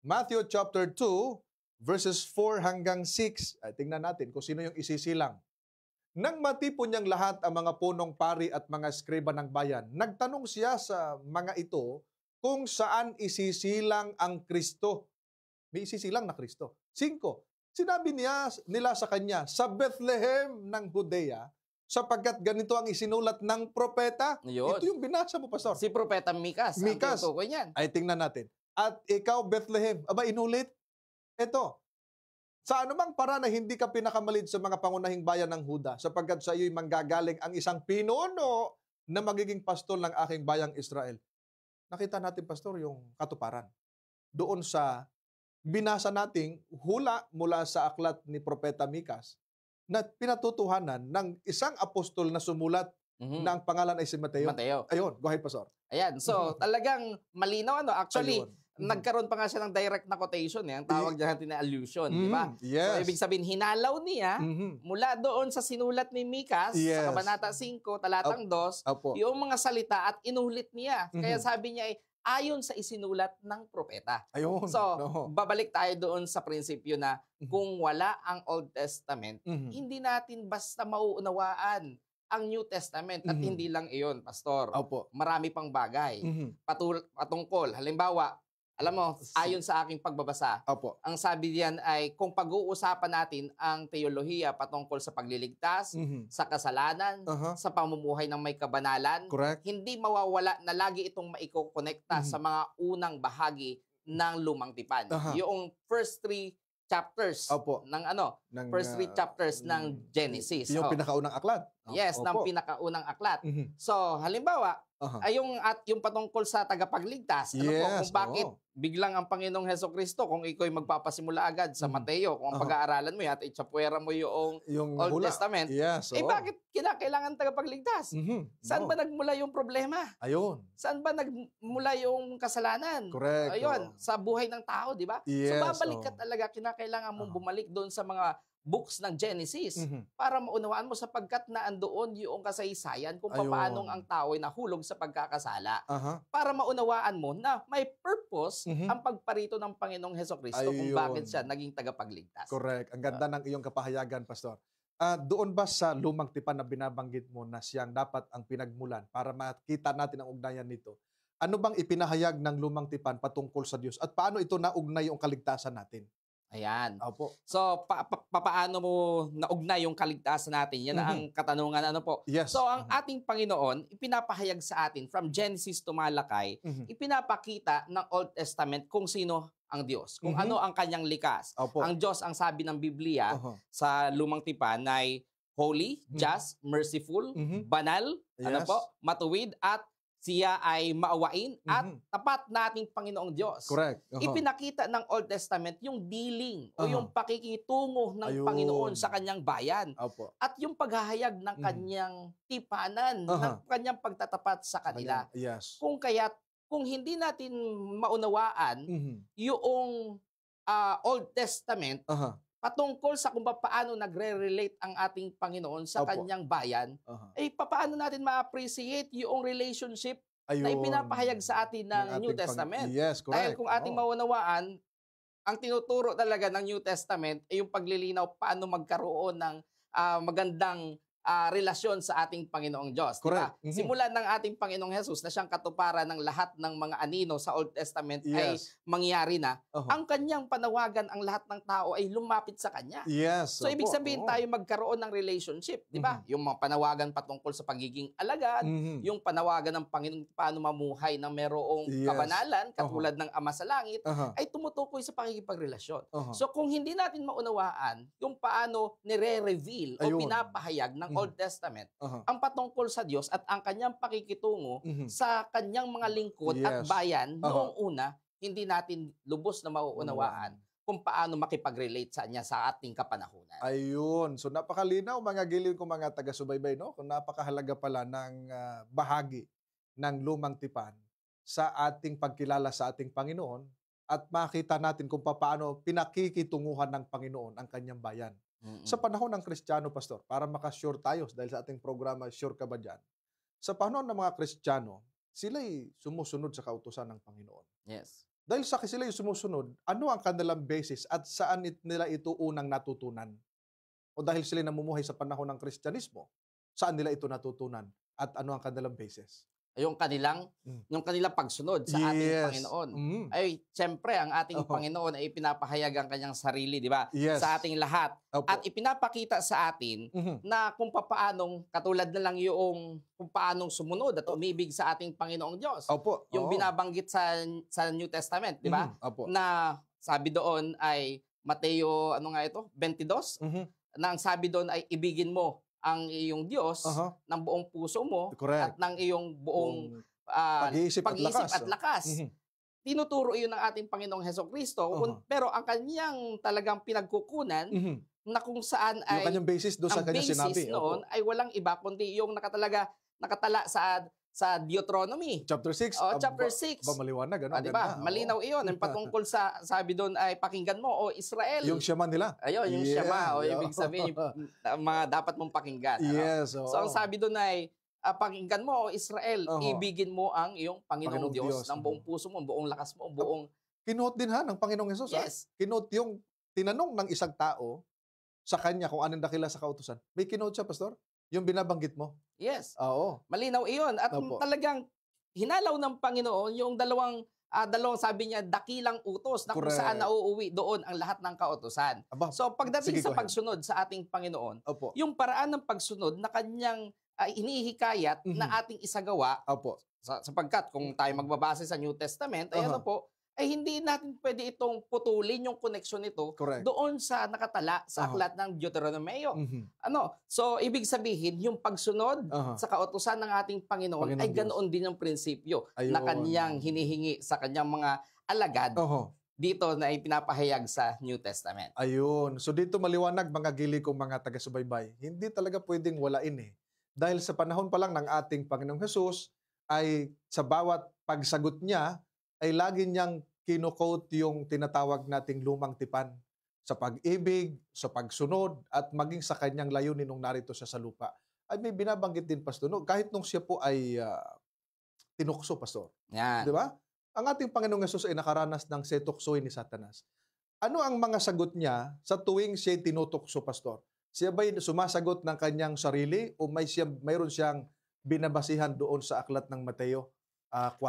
Matthew chapter 2, verses 4 hanggang 6. Tingnan natin kung sino yung isisilang. Nang matipon niyang lahat ang mga punong pari at mga skriba ng bayan, nagtanong siya sa mga ito kung saan isisilang ang Kristo. May isisilang na Kristo. 5. Sinabi nila sa kanya, sa Bethlehem ng Judea, sapagkat ganito ang isinulat ng propeta. Yun. Ito yung binasa mo, Pastor. Si Propeta Mikas. Mikas. Niyan. Ay, tingnan natin. At ikaw, Bethlehem. Aba, inulit. Ito. Sa anumang para na hindi ka pinakamalid sa mga pangunahing bayan ng Huda, sapagkat sa iyo'y manggagaling ang isang pinuno na magiging pastol ng aking bayang Israel. Nakita natin, Pastor, yung katuparan. Doon sa binasa nating hula mula sa aklat ni Propeta Mikas, na pinatutuhanan ng isang apostol na sumulat na ang pangalan ay si Mateo. Ayun, go ahead, Pastor. Ayan, so talagang malinaw. Actually, nagkaroon pa nga siya ng direct na quotation. Ang tawag dyan natin na allusion, di ba? Yes. So, ibig sabihin, hinalaw niya mula doon sa sinulat ni Mikas, sa Kabanata 5, talatang 2, yung mga salita at inulit niya. Kaya sabi niya ay, ayon sa isinulat ng propeta. Ayun. So, babalik tayo doon sa prinsipyo na kung wala ang Old Testament, hindi natin basta mauunawaan ang New Testament. At hindi lang iyon, Pastor. Marami pang bagay. Patungkol. Halimbawa, alam mo, ayon sa aking pagbabasa, ang sabi diyan ay kung pag-uusapan natin ang teolohiya patungkol sa pagliligtas, sa kasalanan, sa pamumuhay ng may kabanalan, hindi mawawala na lagi itong maikokonekta sa mga unang bahagi ng Lumang Tipan. Yung first 3 chapters first 3 chapters ng Genesis. Yung pinakaunang aklat. Yes, ng pinakaunang aklat. So, halimbawa, ay yung patungkol sa tagapagligtas. Kung bakit biglang ang Panginoong Hesukristo, kung iko'y magpapasimula agad sa Mateo, kung pag-aaralan mo at itsapuera mo yung Old Testament, bakit kailangan tagapagligtas? Saan ba nagmula yung problema? Ayun. Saan ba nagmula yung kasalanan? Correct. Ayun, sa buhay ng tao, di ba? So babalik ka talaga, kinakailangan mong bumalik doon sa mga books ng Genesis para maunawaan mo sapagkat naandoon yung kasaysayan kung paano ang tao ay nahulog sa pagkakasala. Para maunawaan mo na may purpose ang pagparito ng Panginoong Hesukristo kung bakit siya naging tagapagligtas. Correct. Ang ganda ng iyong kapahayagan, Pastor. Doon ba sa Lumang Tipan na binabanggit mo na siyang dapat ang pinagmulan para makita natin ang ugnayan nito? Ano bang ipinahayag ng Lumang Tipan patungkol sa Diyos at paano ito naugnay yung kaligtasan natin? Ayan. So, paano mo naugnay yung kaligtasan natin? Yan ang katanungan. Yes. So, ang ating Panginoon, ipinapahayag sa atin from Genesis to Malakay, ipinapakita ng Old Testament kung sino ang Diyos, kung ano ang kanyang likas. Ang Diyos, ang sabi ng Biblia sa Lumang Tipan ay holy, just, merciful, banal, matuwid, at siya ay maawain at tapat na ating Panginoong Diyos. Correct. Ipinakita ng Old Testament yung dealing o yung pakikitungo ng Panginoon sa kanyang bayan. At yung paghahayag ng kanyang tipanan, ng kanyang pagtatapat sa kanila. Yes. Kung hindi natin maunawaan yung Old Testament, patungkol sa kung paano nagre-relate ang ating Panginoon sa kanyang bayan, paano natin ma-appreciate yung relationship na ipinapahayag sa atin ng New Testament. Yes, correct. Dahil kung ating maunawaan, ang tinuturo talaga ng New Testament ay yung paglilinaw paano magkaroon ng magandang relasyon sa ating Panginoong Diyos. Diba? Simulan ng ating Panginoong Jesus na siyang katuparan ng lahat ng mga anino sa Old Testament ay mangyari na. Ang kanyang panawagan, ang lahat ng tao ay lumapit sa kanya. Yes. So ibig sabihin tayo magkaroon ng relationship. Diba? Yung mga panawagan patungkol sa pagiging alagad, yung panawagan ng Panginoon paano mamuhay ng merong kabanalan, katulad ng Ama sa Langit, ay tumutukoy sa pakikipagrelasyon. So kung hindi natin maunawaan yung paano nire-reveal o pinapahayag ng Old Testament, ang patungkol sa Diyos at ang kanyang pakikitungo sa kanyang mga lingkod at bayan noong una, hindi natin lubos na mauunawaan kung paano makipag-relate sa niya sa ating kapanahunan. Ayun. So napakalinaw mga giliw ko mga taga-subaybay, no? Kung napakahalaga pala ng bahagi ng lumang tipan sa ating pagkilala sa ating Panginoon at makita natin kung paano pinakikitunguhan ng Panginoon ang kanyang bayan. Sa panahon ng Kristiyano, Pastor, para makasure tayo dahil sa ating programa, Sure Ka Ba Dyan? Sa panahon ng mga Kristiyano, sila'y sumusunod sa kautusan ng Panginoon. Yes. Dahil sa sila yung sumusunod, ano ang kanilang basis at saan nila ito unang natutunan? O dahil sila namumuhay sa panahon ng Kristyanismo, saan nila ito natutunan? At ano ang kanilang basis? Yung kanilang pagsunod sa ating Panginoon. Ay, siyempre, ang ating Panginoon ay ipinapahayag ang kanyang sarili, di ba? Yes. Sa ating lahat. At ipinapakita sa atin na kung paanong, katulad na lang yung kung paanong sumunod at umibig sa ating Panginoong Diyos. Yung binabanggit sa New Testament, di ba? Na sabi doon ay Mateo, 22? Na ang sabi doon ay ibigin mo ang iyong Diyos ng buong puso mo at ng iyong buong pag-iisip at lakas. Tinuturo iyon ng ating Panginoong Hesukristo, pero ang kanyang talagang pinagkukunan na kung saan ay yung kanyang basis doon sa kanyang sinabi noon ay walang iba kundi yung nakatala sa Deuteronomy. Chapter 6. Chapter 6. Maliwanag. Diba? Malinaw iyon. Yung patungkol sa, sabi doon ay pakinggan mo, o Israel. Yung Shema nila. Ayun, yung Shema. O ibig sabihin, mga dapat mong pakinggan. Yes. So ang sabi doon ay, pakinggan mo, o Israel, ibigin mo ang iyong Panginoong Diyos ng buong puso mo, buong lakas mo, buong... Kinuot din ng Panginoong Hesus. Yes. Kinuot yung tinanong ng isang tao sa kanya kung anong dakila sa kautusan. May kinuot siya, Pastor? Yung binabanggit mo? Yes. Oo. Malinaw iyon. At talagang hinalaw ng Panginoon yung dalawang sabi niya, dakilang utos na kung saan nauuwi doon ang lahat ng kautusan. So pagdating sa pagsunod sa ating Panginoon, yung paraan ng pagsunod na kanyang inihikayat na ating isagawa, sapagkat kung tayo magbabase sa New Testament, ay ay hindi natin pwede itong putulin yung connection nito doon sa nakatala sa aklat ng Deuteronomeo. So, ibig sabihin, yung pagsunod sa kautusan ng ating Panginoon ay ganoon din ang prinsipyo na kanyang hinihingi sa kanyang mga alagad dito na ipinapahayag sa New Testament. Ayun. So, dito maliwanag mga gili kong mga taga-subaybay. Hindi talaga pwedeng walain Dahil sa panahon pa lang ng ating Panginoong Hesus, ay sa bawat pagsagot niya, ay lagi niyang kino-quote yung tinatawag nating lumang tipan sa pag-ibig, sa pagsunod, at maging sa kanyang layunin nung narito siya sa lupa. Ay may binabanggit din, Pastor, kahit nung siya po ay tinukso, Pastor. Yan. Di ba? Ang ating Panginoong Hesus ay nakaranas ng setuksoy ni Satanas. Ano ang mga sagot niya sa tuwing siya tinutukso, Pastor? Siya ba'y sumasagot ng kanyang sarili o mayroon siyang binabasihan doon sa aklat ng Mateo 4,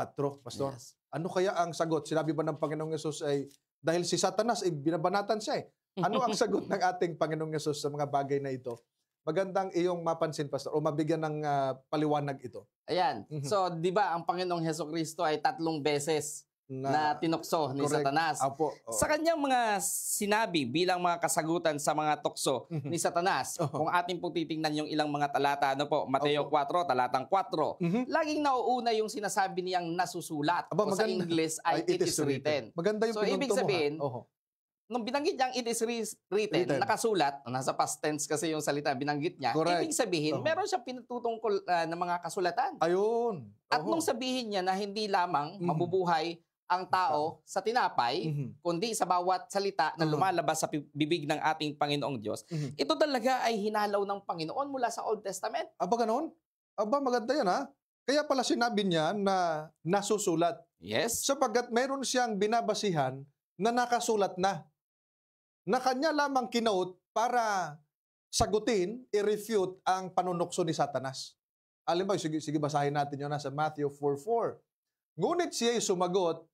Pastor? Yes. Ano kaya ang sagot? Sinabi ba ng Panginoong Yesus ay, dahil si Satanas ay binabanatan siya Ano ang sagot ng ating Panginoong Yesus sa mga bagay na ito? Magandang iyong mapansin, Pastor, o mabigyan ng paliwanag ito. Ayan. So, di ba, ang Panginoong Hesukristo ay 3 beses na tinukso ni Satanas. Sa kanyang mga sinabi bilang mga kasagutan sa mga tukso ni Satanas, kung ating po titingnan yung ilang mga talata, Mateo 4, talatang 4, laging nauuna yung sinasabi niyang nasusulat. O sa English ay it is written. Maganda yung so, ibig sabihin, nung binanggit niyang it is written, nakasulat, nasa past tense kasi yung salita binanggit niya, ibig sabihin, meron siyang pinatutungkol na mga kasulatan. Ayun. At nung sabihin niya na hindi lamang mabubuhay ang tao sa tinapay, kundi sa bawat salita na lumalabas sa bibig ng ating Panginoong Diyos. Ito talaga ay hinalaw ng Panginoon mula sa Old Testament. Aba, ganoon? Aba, maganda yan Kaya pala sinabi niya na nasusulat. Yes. Sapagkat meron siyang binabasihan na nakasulat na kanya lamang kinaut para sagutin, i-refute ang panunukso ni Satanas. Alam mo, sige basahin natin yun sa Matthew 4:4. Ngunit siya'y sumagot,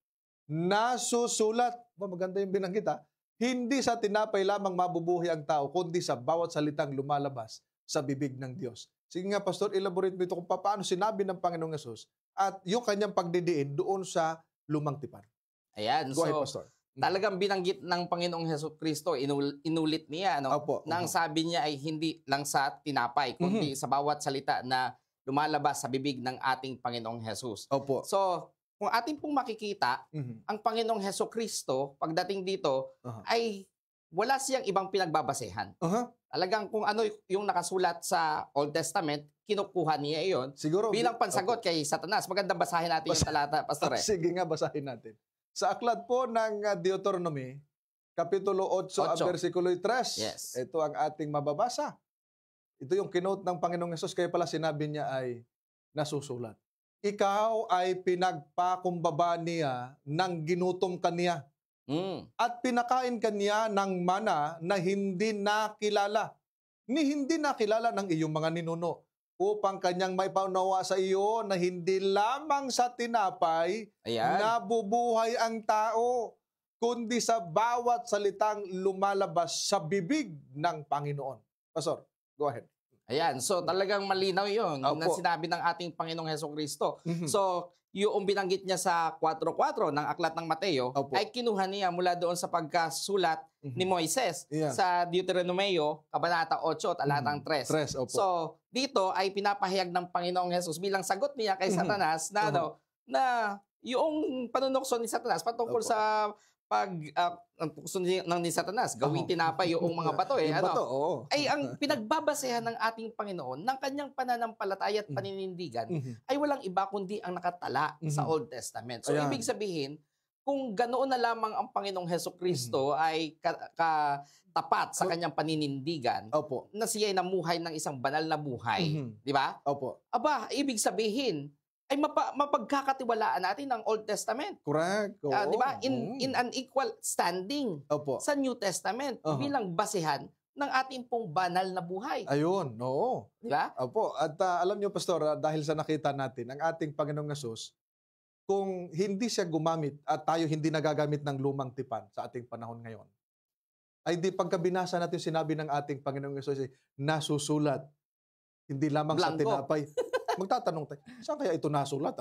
nasusulat. Maganda yung binanggit Hindi sa tinapay lamang mabubuhay ang tao, kundi sa bawat salitang lumalabas sa bibig ng Diyos. Sige nga, Pastor, elaborate mo ito kung paano sinabi ng Panginoong Yesus at yung kanyang pagdidiin doon sa lumang tipan. Ayan. Go ahead, Pastor. Talagang binanggit ng Panginoong Hesukristo, inulit niya, na ang sabi niya ay hindi lang sa tinapay, kundi sa bawat salita na lumalabas sa bibig ng ating Panginoong Jesus. Opo. So, kung atin pong makikita, ang Panginoong Hesukristo, pagdating dito, ay wala siyang ibang pinagbabasehan. Talagang kung ano yung nakasulat sa Old Testament, kinukuha niya iyon siguro bilang pansagot kay Satanas. Magandang basahin natin yung talata, Pastor. Sige nga, basahin natin. Sa aklat po ng Deuteronomy, Kapitulo 8, versikulo 3, yes. Ito ang ating mababasa. Ito yung kinote ng Panginoong Hesus, kaya pala sinabi niya ay nasusulat. Ikaw ay pinagpakumbaba niya ng ginutom kaniya. At pinakain kaniya ng mana na hindi nakilala. Hindi nakilala ng iyong mga ninuno. Upang kanyang may paunawa sa iyo na hindi lamang sa tinapay nabubuhay ang tao, kundi sa bawat salitang lumalabas sa bibig ng Panginoon. Pastor, go ahead. Ayan, so talagang malinaw yun na sinabi ng ating Panginoong Hesukristo. So, yung binanggit niya sa 4:4 ng Aklat ng Mateo, ay kinuha niya mula doon sa pagkasulat ni Moises sa Deuteronomio, Kabanata 8, talatang 3. So, dito ay pinapahayag ng Panginoong Hesus bilang sagot niya kay Satanas na, na yung panunukso ni Satanas patungkol sa gusto ni Satanas, gawing tinapay yung mga bato ay ang pinagbabasehan ng ating Panginoon ng kanyang pananampalataya at paninindigan ay walang iba kundi ang nakatala sa Old Testament. So ibig sabihin, kung ganoon na lamang ang Panginoong Hesukristo ay tapat sa kanyang paninindigan, na siya ay namuhay ng isang banal na buhay, di ba? Aba, ibig sabihin, ay mapagkakatiwalaan natin ang Old Testament. Correct. Di ba? In an equal standing sa New Testament bilang basehan ng ating pong banal na buhay. Ayun, oo. Di ba? At alam niyo, Pastor, dahil sa nakita natin, ang ating Panginoong Hesus, kung hindi siya gumamit at tayo hindi nagagamit ng lumang tipan sa ating panahon ngayon, ay di pagka binasa natin sinabi ng ating Panginoong Hesus, nasusulat, hindi lamang sa tinapay. Magtatanong tayo, saan kaya ito nasulat?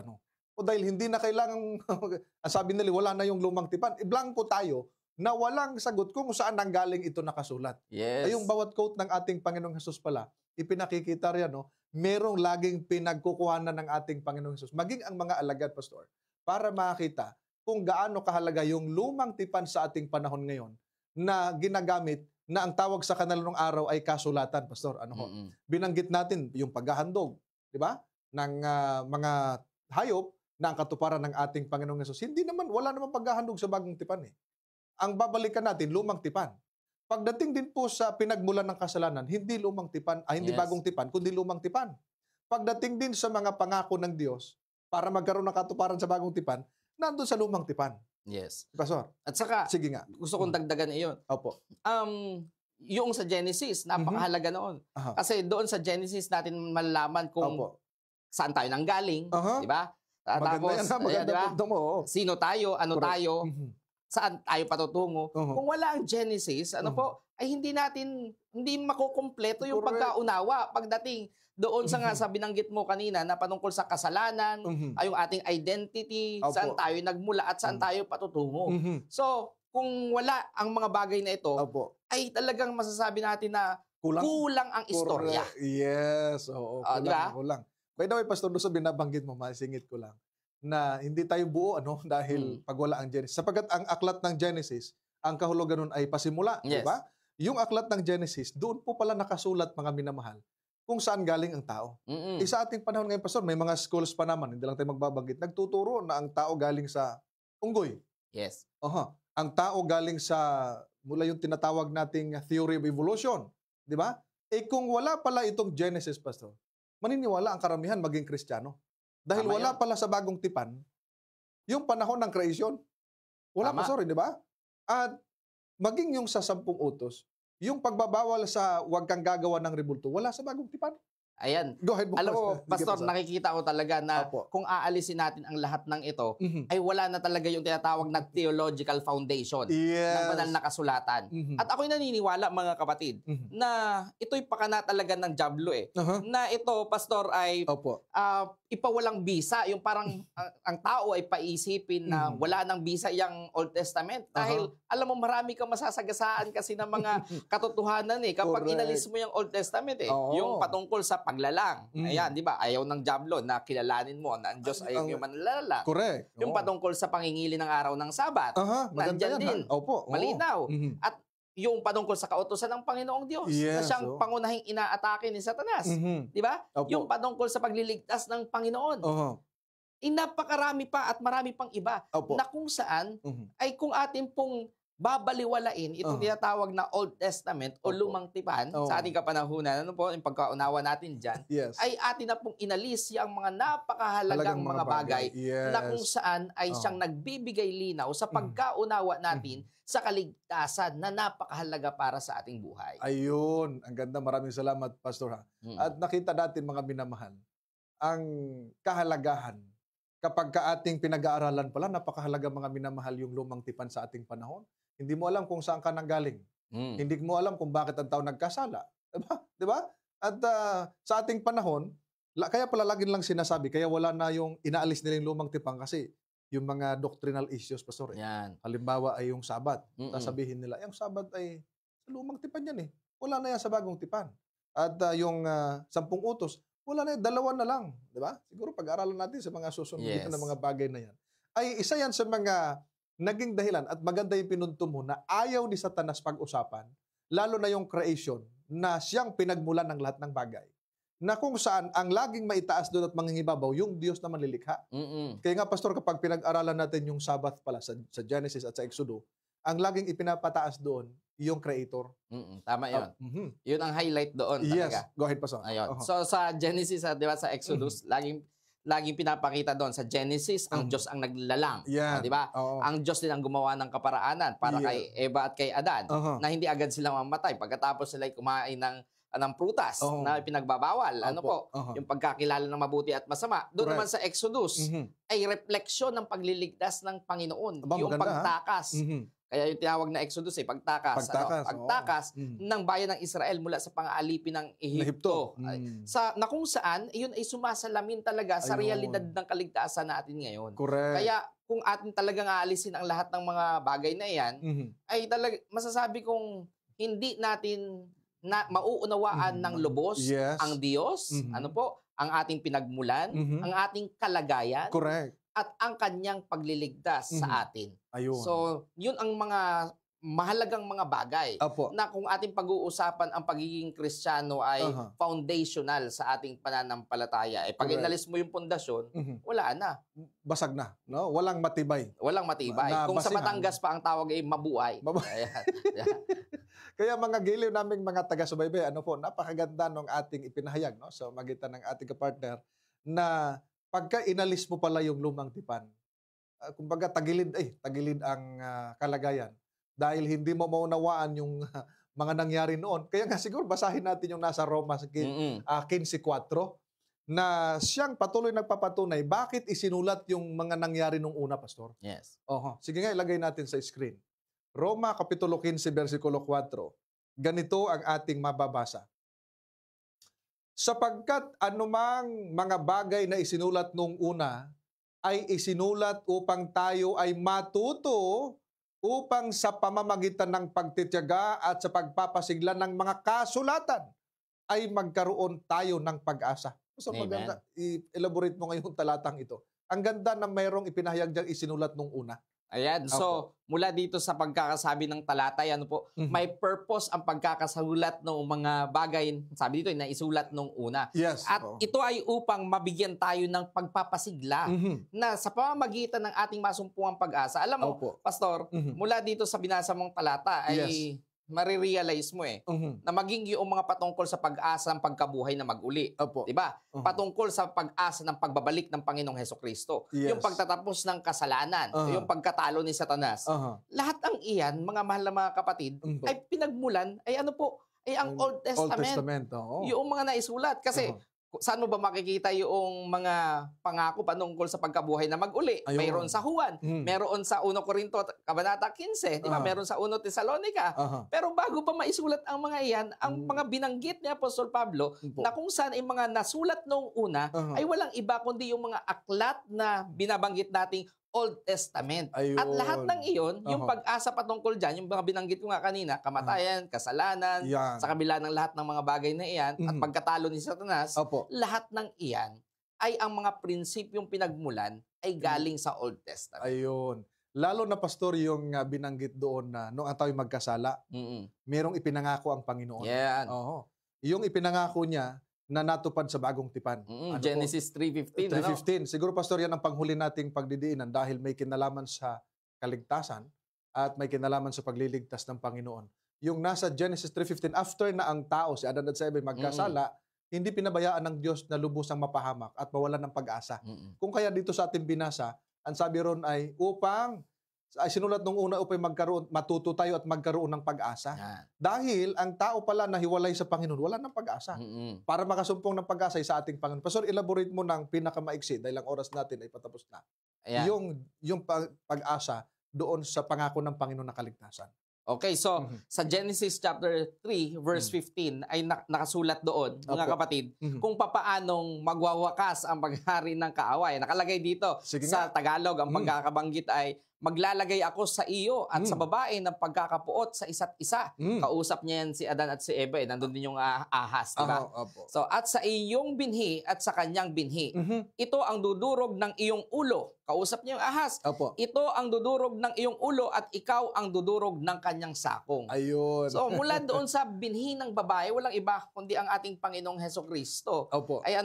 O dahil hindi na kailangan, ang sabi nila, wala na yung lumang tipan. Blanco tayo na walang sagot kung saan nanggaling ito nakasulat. Ay yung bawat quote ng ating Panginoong Hesus pala, ipinakikita riyan, merong laging pinagkukuhanan ng ating Panginoong Hesus. Maging ang mga alagad, Pastor, para makita kung gaano kahalaga yung lumang tipan sa ating panahon ngayon na ginagamit na ang tawag sa kanila nung araw ay kasulatan, Pastor. Binanggit natin yung paghahandog, di ba? Ng mga hayop na ang katuparan ng ating Panginoong Hesus. Wala naman paghahandog sa bagong tipan Ang babalikan natin, lumang tipan. Pagdating din po sa pinagmulan ng kasalanan, hindi lumang tipan, hindi bagong tipan, kundi lumang tipan. Pagdating din sa mga pangako ng Diyos, para magkaroon ng katuparan sa bagong tipan, nandun sa lumang tipan. Yes. Pastor. At saka, sige nga. Gusto kong dagdagan iyon. Yung sa Genesis, napakahalaga noon. Kasi doon sa Genesis natin malalaman kung saan tayo nanggaling, di ba? Tapos, maganda punto mo. Sino tayo, ano tayo, saan tayo patutungo. Kung wala ang Genesis, ay hindi makukumpleto yung pagkaunawa pagdating doon sa nga sa binanggit mo kanina na patungkol sa kasalanan, ay yung ating identity, saan tayo nagmula at saan tayo patutungo. So, kung wala ang mga bagay na ito, ay talagang masasabi natin na kulang ang istorya. Yes, kulang. By the way, Pastor Luso, binabanggit mo, masingit ko lang, na hindi tayo buo dahil pag wala ang Genesis. Sapagat ang aklat ng Genesis, ang kahulugan nun ay pasimula, di ba? Yung aklat ng Genesis, doon po pala nakasulat, mga minamahal, kung saan galing ang tao. Sa ating panahon ngayon, Pastor, may mga schools pa naman, hindi lang tayo magbabanggit, nagtuturo na ang tao galing sa unggoy. Yes. Ang tao galing sa, mula yung tinatawag nating theory of evolution. Di ba? Kung wala pala itong Genesis, Pastor, maniniwala ang karamihan maging Kristiyano. Dahil wala pala sa bagong tipan, yung panahon ng creation. Wala, Pastor, di ba? At maging yung sa 10 utos, yung pagbabawal sa huwag kang gagawa ng rebulto, wala sa bagong tipan. Ayan. Go ahead, alam mo, Pastor, nakikita ko talaga na kung aalisin natin ang lahat ng ito, ay wala na talaga yung tinatawag na theological foundation ng banal na kasulatan. At ako'y naniniwala, mga kapatid, na ito'y pakana talaga ng dyablo na ito, Pastor, ay ipawalang bisa. Yung parang ang tao ay paisipin na wala nang bisa yung Old Testament. Dahil, alam mo, marami kang masasagasaan kasi ng mga katotohanan kapag inalis mo yung Old Testament yung patungkol sa paglalang. Ayan, di ba? Ayaw ng Diablo na kilalanin mo na ang Diyos ay yung manlalalang. Correct. Yung patungkol sa pangingili ng araw ng Sabat. Nandyan din. Opo. Malinaw. At yung patungkol sa kautusan ng Panginoong Diyos na siyang pangunahing inaatake ni Satanas. Di ba? Yung patungkol sa pagliligtas ng Panginoon. Napakarami pa at marami pang iba na kung saan ay kung atin pong babaliwalain itong tinatawag na Old Testament o Lumang Tipan sa ating kapanahunan, ano po, yung pagkaunawa natin dyan, ay atin na pong inalis yung mga napakahalagang mga bagay na kung saan ay siyang nagbibigay linaw sa pagkaunawa natin sa kaligtasan na napakahalaga para sa ating buhay. Ayun, ang ganda. Maraming salamat, Pastor. At nakita natin, mga minamahal, ang kahalagahan kapag ka ating pinag-aaralan pala, napakahalaga, mga minamahal, yung Lumang Tipan sa ating panahon. Hindi mo alam kung saan ka nanggaling. Hindi mo alam kung bakit ang tao nagkasala. Diba? At sa ating panahon, kaya pala lagi lang sinasabi, kaya wala na yung inaalis nila yung Lumang Tipan kasi yung mga doctrinal issues, Pastor. Yan. Halimbawa ay yung Sabat. Sasabihin nila, yung Sabat ay sa Lumang Tipan yan eh. Wala na yan sa Bagong Tipan. At yung 10 utos, wala na yan, 2 na lang. Diba? Siguro pag-aralan natin sa mga susunod na mga bagay na yan. Ay isa yan sa mga naging dahilan at maganda yung pinunto mo na ayaw ni Satanas pag-usapan, lalo na yung creation na siyang pinagmulan ng lahat ng bagay. Na kung saan ang laging maitaas doon at mangingibabaw, yung Diyos na manlilikha. Kaya nga, Pastor, kapag pinag-aralan natin yung Sabbath pala sa Genesis at sa Exodus, ang laging ipinapataas doon, yung Creator. Tama yun. Yun ang highlight doon talaga. Go ahead, Pastor. Ayun. So sa Genesis, di ba, sa Exodus, laging pinapakita doon sa Genesis, ang Diyos ang naglalang. Di ba? Ang Diyos din ang gumawa ng kaparaanan para kay Eva at kay Adan na hindi agad silang mamatay pagkatapos sila kumain ng prutas na pinagbabawal. Ano po? Yung pagkakilala ng mabuti at masama. Doon naman sa Exodus ay refleksyon ng pagliligtas ng Panginoon. Yung pagtakas. Kaya yung tinawag na Exodus ay pagtakas. Pagtakas ng bayan ng Israel mula sa pang-aalipin ng Ehipto. Na kung saan, yun ay sumasalamin talaga sa realidad ng kaligtasan natin ngayon. Correct. Kaya kung atin talagang aalisin ang lahat ng mga bagay na yan, ay talaga masasabi kong hindi natin na mauunawaan ng lubos ang Diyos, ano po, ang ating pinagmulan, ang ating kalagayan, at ang kanyang pagliligtas sa atin. Ayun. So, yun ang mga mahalagang mga bagay na kung ating pag-uusapan ang pagiging Kristiyano ay foundational sa ating pananampalataya. Pag inalis mo yung pundasyon, wala na. Basag na. No? Walang matibay. Walang matibay. Kung sa Batangas pa ang tawag ay mabuhay. Kaya mga giliw naming mga taga-subaybay, napakaganda ng ating ipinahayag sa magitan ng ating kapartner na pagka inalis mo pala yung Lumang Tipan, kumbaga tagilid ang kalagayan dahil hindi mo maunawaan yung mga nangyari noon. Kaya nga siguro basahin natin yung nasa Roma 15:4 na siyang patuloy nagpapatunay bakit isinulat yung mga nangyari nung una, Pastor. Yes. Sige nga, ilagay natin sa screen. Roma Kapitulo 15, versikulo 4. Ganito ang ating mababasa. Sapagkat anumang mga bagay na isinulat nung una ay isinulat upang tayo ay matuto upang sa pamamagitan ng pagtitiyaga at sa pagpapasigla ng mga kasulatan ay magkaroon tayo ng pag-asa. So maganda, i-elaborate mo ngayong talatang ito. Ang ganda na mayroong ipinahayag diyang isinulat nung una. Ayan. So, mula dito sa pagkakasabi ng talata, may purpose ang pagkakasulat ng mga bagay, sabi dito, na isulat nung una. Yes. At ito ay upang mabigyan tayo ng pagpapasigla na sa pamamagitan ng ating masumpungang pag-asa. Alam mo, Pastor, mula dito sa binasa mong talata ay marirealize mo na maging yung mga patungkol sa pag-asa ng pagkabuhay na mag-uli. Diba? Patungkol sa pag-asa ng pagbabalik ng Panginoong Hesukristo. Yung pagtatapos ng kasalanan, yung pagkatalo ni Satanas. Lahat ang iyan, mga mahal na mga kapatid, ay pinagmulan, ay ang Old Testament. Yung mga naisulat. Kasi, saan mo ba makikita yung mga pangako patungkol sa pagkabuhay na mag-uli? Mayroon sa Juan, mayroon sa 1 Corinto Kabanata 15, di ba? Mayroon sa 1 Tesalonica. Pero bago pa maisulat ang mga iyan, ang mga binanggit ni Apostol Pablo na kung saan ay mga nasulat noong una ay walang iba kundi yung mga aklat na binabanggit nating Old Testament. Ayun. At lahat ng iyon, yung pag-asa patungkol dyan, yung mga binanggit ko nga kanina, kamatayan, kasalanan, sa kabila ng lahat ng mga bagay na iyan, at pagkatalo ni Satanas, lahat ng iyan ay ang mga prinsipyong pinagmulan ay galing sa Old Testament. Ayun. Lalo na, Pastor, yung binanggit doon na nung ang tao'y magkasala, merong ipinangako ang Panginoon. Yan. Yung ipinangako niya na natupad sa bagong tipan. Genesis 3:15. 3:15. Siguro, Pastor, yan ang panghuli nating pagdidiinan dahil may kinalaman sa kaligtasan at may kinalaman sa pagliligtas ng Panginoon. Yung nasa Genesis 3:15, after na ang tao, si Adan at si Eva, magkasala, hindi pinabayaan ng Diyos na lubusang mapahamak at mawalan ng pag-asa. Kung kaya dito sa ating binasa, ang sabi ron ay sinulat nung una upang matuto tayo at magkaroon ng pag-asa. Dahil ang tao pala na hiwalay sa Panginoon, wala ng pag-asa. Para makasumpong ng pag-asa sa ating Panginoon. Pastor, elaborate mo ng pinakamaiksi dahil ang oras natin ay patapos na. Yung pag-asa doon sa pangako ng Panginoon na kaligtasan. Okay, so sa Genesis chapter 3 verse 15 ay nakasulat doon, mga kapatid, kung papaanong magwawakas ang paghari ng kaaway. Nakalagay dito sa Tagalog, ang pagkakabanggit ay maglalagay ako sa iyo at sa babae ng pagkakapuot sa isa't isa. Kausap niya yan si Adan at si Eva. Nandun din yung ahas, di ba? So, at sa iyong binhi at sa kanyang binhi, ito ang dudurog ng iyong ulo. Kausap niya yung ahas. Ito ang dudurog ng iyong ulo at ikaw ang dudurog ng kanyang sakong. Ayun. So, mula doon sa binhi ng babae, walang iba kundi ang ating Panginoong Hesukristo. Ay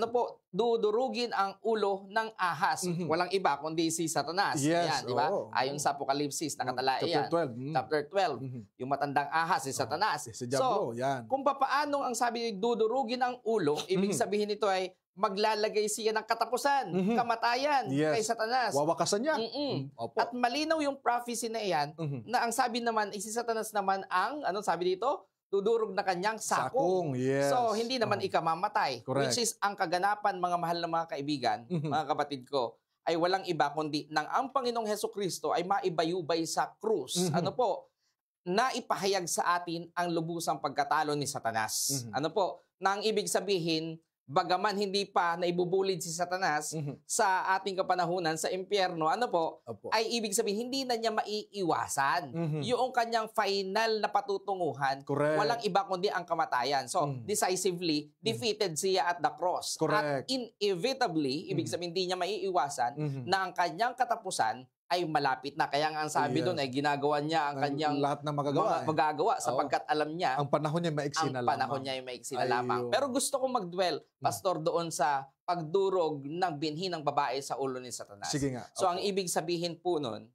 dudurugin ang ulo ng ahas. Walang iba kundi si Satanas. Ayan, di ba? Ayon sa Apokalipsis, nakatala yan. Chapter 12. Yung matandang ahas, si Satanas. Si Diablo, yan. Kung papaanong ang sabi, dudurugin ang ulo, ibig sabihin nito ay maglalagay siya ng katapusan, kamatayan kay Satanas. Wawakasan niya. At malinaw yung prophecy na iyan, na ang sabi naman, si Satanas naman ang, sabi dito? Dudurog na kanyang sakong. So, hindi naman ikamamatay. Which is ang kaganapan, mga mahal na mga kaibigan, mga kapatid ko, ay walang iba kundi nang ang Panginoong Hesukristo ay maibayubay sa krus. Naipahayag sa atin ang lubusang pagkatalo ni Satanas. Na ang ibig sabihin, bagaman hindi pa naibubulid si Satanas sa ating kapanahunan sa impyerno, ay ibig sabihin hindi na niya maiiwasan. Yung kanyang final na patutunguhan, walang iba kundi ang kamatayan. So, decisively, defeated siya at the cross. At inevitably, ibig sabihin hindi niya maiiwasan na ang kanyang katapusan ay malapit na. Kaya nga ang sabi doon ay ginagawa niya ang kanyang lahat ng magagawa sapagkat alam niya ang panahon niya maiksi na lamang. Ang panahon niya ay maiksi na lamang. Pero gusto kong mag-dwell, Pastor, doon sa pagdurog ng binhi ng babae sa ulo ni Satanas. Sige nga. So ang ibig sabihin po nun,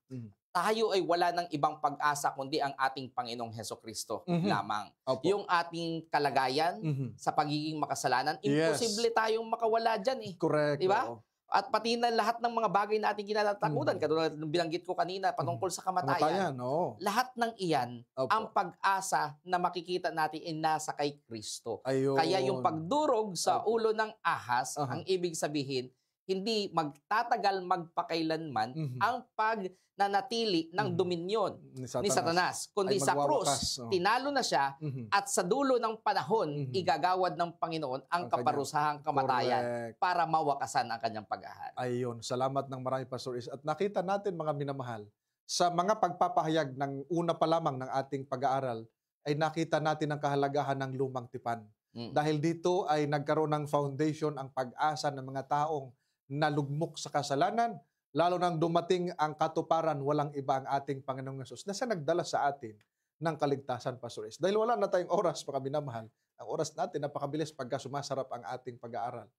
tayo ay wala ng ibang pag-asa kundi ang ating Panginoong Hesukristo lamang. Yung ating kalagayan sa pagiging makasalanan, imposible tayong makawala dyan . Correct. Diba? At pati na lahat ng mga bagay na ating kinatatakutan, katulad ng binanggit ko kanina, patungkol sa kamatayan. Lahat ng iyan, ang pag-asa na makikita natin ay nasa kay Kristo. Kaya yung pagdurog sa ulo ng ahas, ang ibig sabihin, hindi magtatagal magpakailanman ang pagnanatili ng dominyon ni Satanas. Kundi sa krus, tinalo na siya at sa dulo ng panahon, igagawad ng Panginoon ang kaparusahang kamatayan para mawakasan ang kanyang pag-ahari. Ayun, salamat ng marami, Pastor Is. At nakita natin, mga minamahal, sa mga pagpapahayag ng una pa lamang ng ating pag-aaral, ay nakita natin ang kahalagahan ng lumang tipan. Dahil dito ay nagkaroon ng foundation ang pag-asa ng mga taong nalugmok sa kasalanan, lalo nang dumating ang katuparan, walang iba ang ating Panginoong Hesus na siya nagdala sa atin ng kaligtasan, Pastor Is. Dahil wala na tayong oras, mga minamahal, ang oras natin napakabilis pagka sumasarap ang ating pag-aaral.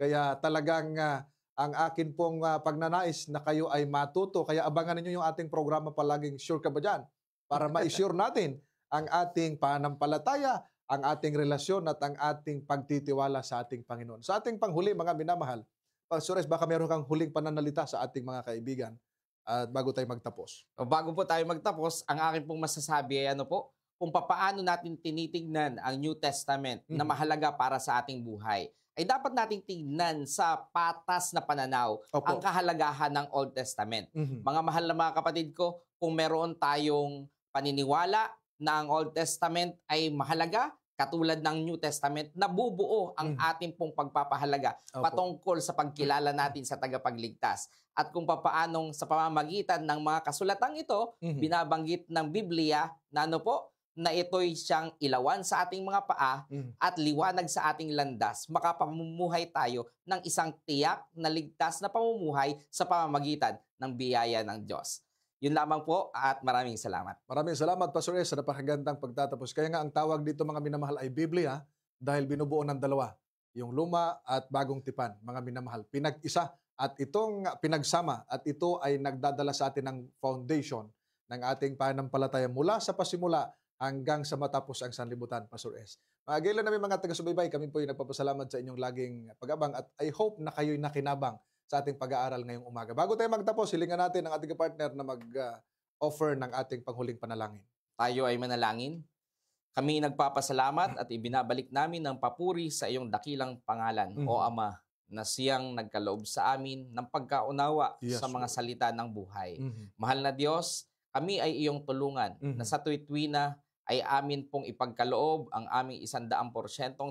Kaya talagang ang akin pong pagnanais na kayo ay matuto, kaya abangan niyo yung ating programa palaging Sure Ka Ba Dyan? Para ma-assure natin ang ating pananampalataya, ang ating relasyon at ang ating pagtitiwala sa ating Panginoon. Sa ating panghuli, mga minamahal, Pastor Es, baka meron kang huling pananalita sa ating mga kaibigan bago tayo magtapos. Bago po tayo magtapos, ang akin pong masasabi ay kung papaano natin tinitignan ang New Testament na mahalaga para sa ating buhay, ay dapat nating tignan sa patas na pananaw ang kahalagahan ng Old Testament. Mga mahal na mga kapatid ko, kung meron tayong paniniwala na ang Old Testament ay mahalaga, katulad ng New Testament, nabubuo ang ating pong pagpapahalaga patungkol sa pagkilala natin sa tagapagligtas. At kung papaanong sa pamamagitan ng mga kasulatang ito, binabanggit ng Biblia na na ito'y siyang ilawan sa ating mga paa at liwanag sa ating landas. Makapamumuhay tayo ng isang tiyak na ligtas na pamumuhay sa pamamagitan ng biyaya ng Diyos. Yun lamang po at maraming salamat. Maraming salamat, Pastor S, sa napakagandang pagtatapos. Kaya nga ang tawag dito, mga minamahal, ay Biblia dahil binubuo ng dalawa, yung luma at bagong tipan, mga minamahal. Pinag-isa at itong pinagsama at ito ay nagdadala sa atin ng foundation ng ating pananampalataya mula sa pasimula hanggang sa matapos ang sanlibutan, Pastor S. Mga gila namin mga taga-subaybay, kami po ay nagpapasalamat sa inyong laging pag-abang at I hope na kayo'y nakinabang sa ating pag-aaral ngayong umaga. Bago tayo magtapos, hilingan natin ang ating partner na mag-offer ng ating panghuling panalangin. Tayo ay manalangin. Kami nagpapasalamat at ibinabalik namin ng papuri sa iyong dakilang pangalan, O Ama, na siyang nagkaloob sa amin ng pagkaunawa sa mga salita ng buhay. Mahal na Diyos, kami ay iyong tulungan na sa tuwid-tuwina ay amin pong ipagkaloob ang aming 100%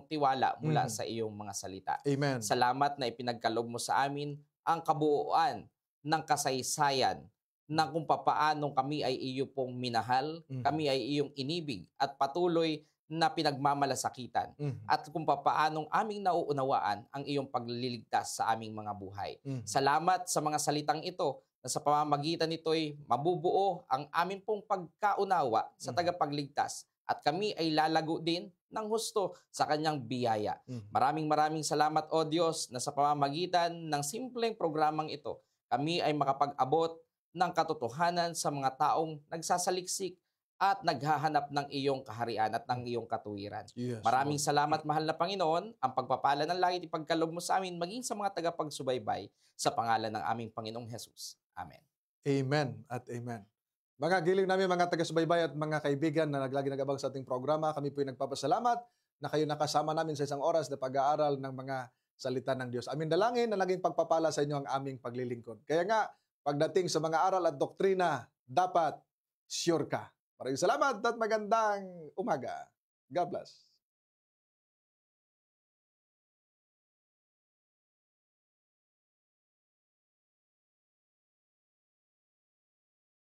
tiwala mula sa iyong mga salita. Amen. Salamat na ipinagkaloob mo sa amin ang kabuuan ng kasaysayan na kung papaanong kami ay iyo pong minahal, kami ay iyong inibig at patuloy na pinagmamalasakitan at kung papaanong aming nauunawaan ang iyong pagliligtas sa aming mga buhay. Salamat sa mga salitang ito na sa pamamagitan nito'y mabubuo ang amin pong pagkaunawa sa tagapagligtas at kami ay lalago din ng husto sa kanyang biyaya. Maraming salamat, O Diyos, na sa pamamagitan ng simpleng programang ito, kami ay makapag-abot ng katotohanan sa mga taong nagsasaliksik at naghahanap ng iyong kaharian at ng iyong katuwiran. Maraming salamat, mahal na Panginoon, ang pagpapala ng langit ipagkaloob mo sa amin maging sa mga tagapagsubaybay sa pangalan ng aming Panginoong Hesus. Amen. Amen at amen. Mga giling namin, mga taga-subaybay at mga kaibigan na naglagi nag-abang sa ating programa, kami po ay nagpapasalamat na kayo nakasama namin sa isang oras na pag-aaral ng mga salita ng Diyos. Amin dalangin na naging pagpapala sa inyo ang aming paglilingkod. Kaya nga, pagdating sa mga aral at doktrina, dapat sure ka. Maraming salamat at magandang umaga. God bless.